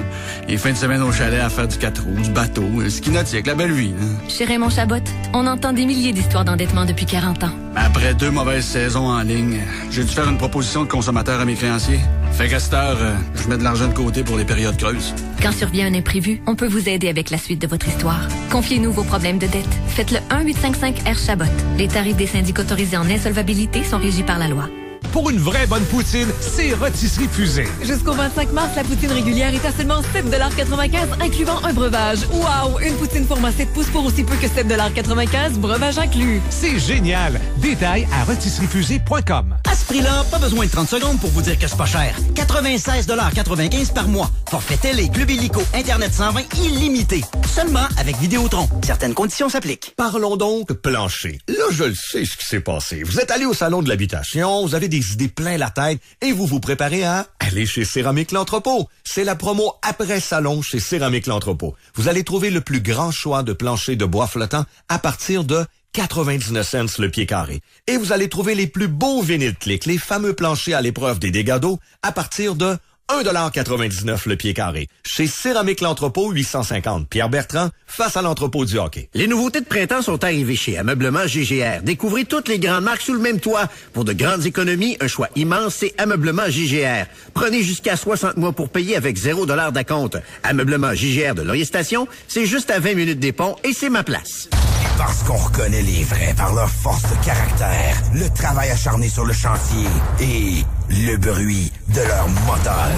Les fins de semaine au chalet à faire du 4 roues, du bateau, ski nautique, la belle vie. Hein. Chez Raymond Chabot, on entend des milliers d'histoires d'endettement depuis 40 ans. Après 2 mauvaises saisons en ligne, j'ai dû faire une proposition de consommateur à mes créanciers. Fait qu'à cette heure, je mets de l'argent de côté pour les périodes creuses. Quand survient un imprévu, on peut vous aider avec la suite de votre histoire. Confiez-nous vos problèmes de dette. Faites-le 1-855-R-Chabot. Les tarifs des syndics autorisés en insolvabilité sont régis par la loi. Pour une vraie bonne poutine, c'est Rôtisserie Fusée. Jusqu'au 25 mars, la poutine régulière est à seulement 7,95 $, incluant un breuvage. Wow! Une poutine format 7 pouces pour aussi peu que 7,95 $, breuvage inclus. C'est génial! Détails à rôtisseriefusée.com. À ce prix-là, pas besoin de 30 secondes pour vous dire que c'est pas cher. 96,95 $ par mois. Forfait télé, club illico, Internet 120 illimité. Seulement avec Vidéotron. Certaines conditions s'appliquent. Parlons donc plancher. Là, je le sais ce qui s'est passé. Vous êtes allé au salon de l'habitation, vous avez des idées plein la tête et vous vous préparez à aller chez Céramique L'Entrepôt. C'est la promo après salon chez Céramique L'Entrepôt. Vous allez trouver le plus grand choix de planchers de bois flottant à partir de 99 cents le pied carré. Et vous allez trouver les plus beaux vinyl click, les fameux planchers à l'épreuve des dégâts d'eau, à partir de 1,99 $ le pied carré. Chez Céramique L'Entrepôt, 850 Pierre Bertrand, face à l'entrepôt du hockey. Les nouveautés de printemps sont arrivées chez Ameublement GGR. Découvrez toutes les grandes marques sous le même toit. Pour de grandes économies, un choix immense, c'est Ameublement GGR. Prenez jusqu'à 60 mois pour payer avec 0 $ d'acompte. Ameublement GGR de Laurier-Station, c'est juste à 20 minutes des ponts et c'est ma place. Parce qu'on reconnaît les vrais par leur force de caractère, le travail acharné sur le chantier et le bruit de leur moteur.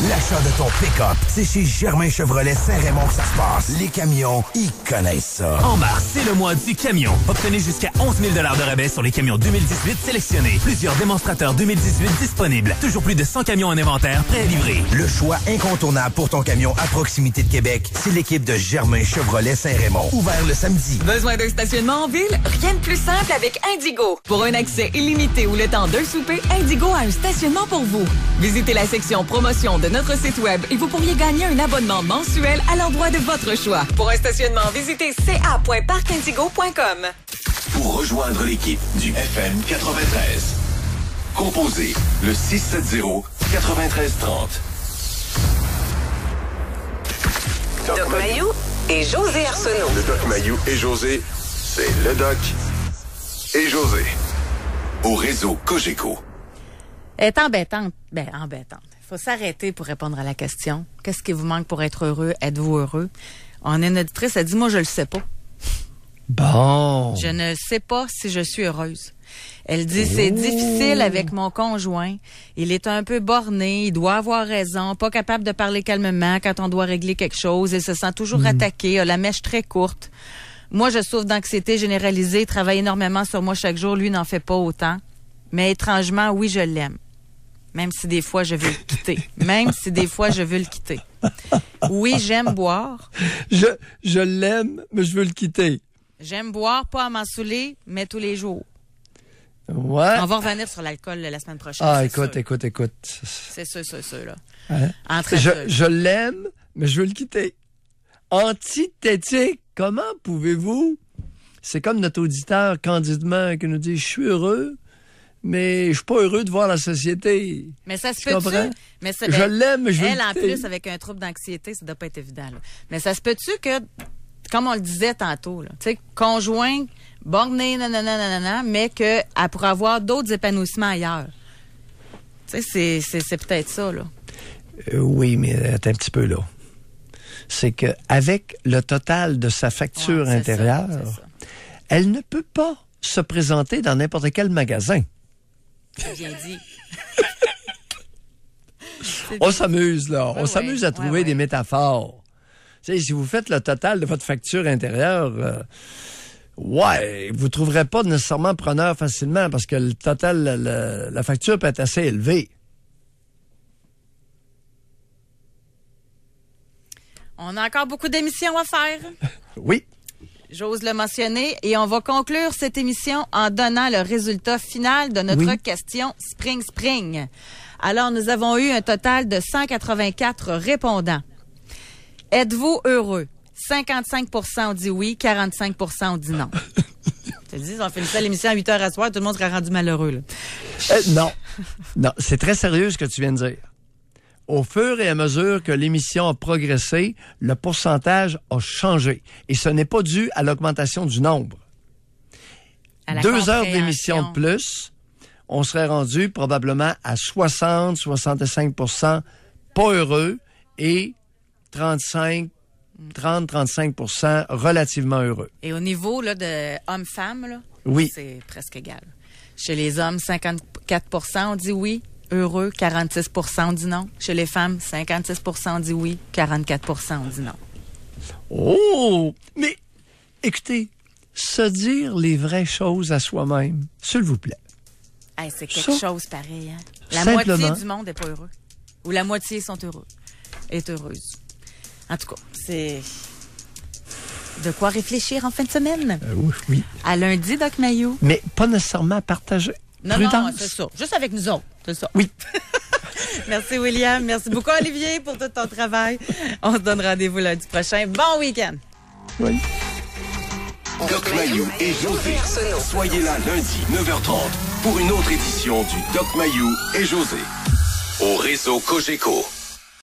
L'achat de ton pick-up, c'est chez Germain Chevrolet Saint-Raymond que ça se passe. Les camions, ils connaissent ça. En mars, c'est le mois du camion. Obtenez jusqu'à 11 000 $ de rabais sur les camions 2018 sélectionnés. Plusieurs démonstrateurs 2018 disponibles. Toujours plus de 100 camions en inventaire prêts à livrer. Le choix incontournable pour ton camion à proximité de Québec, c'est l'équipe de Germain Chevrolet Saint-Raymond. Ouvert le samedi. Besoin d'un stationnement en ville? Rien de plus simple avec Indigo. Pour un accès illimité ou le temps d'un souper, Indigo a un stationnement pour vous. Visitez la section promotion de notre site web et vous pourriez gagner un abonnement mensuel à l'endroit de votre choix. Pour un stationnement, visitez ca.parcindigo.com. Pour rejoindre l'équipe du FM 93, composez le 670-9330. Doc Mayou et José Arsenault. Le Doc Mayou et José, c'est le Doc et José. Au réseau Cogeco. Elle est embêtante. Embêtante. Il faut s'arrêter pour répondre à la question. Qu'est-ce qui vous manque pour être heureux? Êtes-vous heureux? On a une auditrice, elle dit, moi, je le sais pas. Bon. Je ne sais pas si je suis heureuse. Elle dit, c'est difficile avec mon conjoint. Il est un peu borné, il doit avoir raison, pas capable de parler calmement quand on doit régler quelque chose. Il se sent toujours attaqué, a la mèche très courte. Moi, je souffre d'anxiété généralisée, travaille énormément sur moi chaque jour. Lui n'en fait pas autant. Mais étrangement, oui, je l'aime. Même si des fois, je veux le quitter. Oui, j'aime boire. Je l'aime, mais je veux le quitter. J'aime boire, pas à m'en saouler, mais tous les jours. Ouais. On va revenir sur l'alcool la semaine prochaine. Ah, écoute. C'est sûr, là. Hein? Je l'aime, mais je veux le quitter. Antithétique, comment pouvez-vous? C'est comme notre auditeur candidement qui nous dit « Je suis heureux, mais je suis pas heureux de voir la société. Mais ça se Tu comprends? peut-tu? Mais ça, Je l'aime, mais je veux elle, le en quitter. plus, avec un trouble d'anxiété, ça doit pas être évident, là. Mais ça se peut-tu que, comme on le disait tantôt, là, tu sais, conjoint, borné, nanana, mais qu'elle pourrait avoir d'autres épanouissements ailleurs. Tu sais, c'est peut-être ça, là. Oui, mais attends un petit peu, là. C'est que avec le total de sa facture intérieure, elle ne peut pas se présenter dans n'importe quel magasin. C'est bien dit. On s'amuse, là. On Ouais, s'amuse à trouver des métaphores. Tu sais, si vous faites le total de votre facture intérieure, vous trouverez pas nécessairement preneur facilement parce que le total, la facture peut être assez élevée. On a encore beaucoup d'émissions à faire. Oui. J'ose le mentionner. Et on va conclure cette émission en donnant le résultat final de notre question Spring. Alors, nous avons eu un total de 184 répondants. Êtes-vous heureux? 55% ont dit oui, 45% ont dit non. Je te dis, on finissait l'émission à 8h à soir, tout le monde serait rendu malheureux, là. Non. Non, c'est très sérieux ce que tu viens de dire. Au fur et à mesure que l'émission a progressé, le pourcentage a changé. Et ce n'est pas dû à l'augmentation du nombre. 2 heures d'émission de plus, on serait rendu probablement à 60-65% pas heureux et 30-35% relativement heureux. Et au niveau là, de hommes-femmes, là, c'est presque égal. Chez les hommes, 54% ont dit oui. Heureux, 46% ont dit non. Chez les femmes, 56% ont dit oui, 44% ont dit non. Oh! Mais, écoutez, se dire les vraies choses à soi-même, s'il vous plaît. Hey, c'est quelque chose pareil. Hein? La Simplement. moitié du monde n'est pas heureux. Ou la moitié sont heureux. Est heureuse. En tout cas, c'est de quoi réfléchir en fin de semaine. Oui. À lundi, Doc Mayou. Mais pas nécessairement partagé. Non, Prudence. c'est ça. Juste avec nous autres. C'est ça. Oui. Merci, William. Merci beaucoup, Olivier, pour tout ton travail. On se donne rendez-vous lundi prochain. Bon week-end. Oui. Doc Mayou et José. Soyez là lundi, 9h30, pour une autre édition du Doc Mayou et José. Au réseau Cogeco.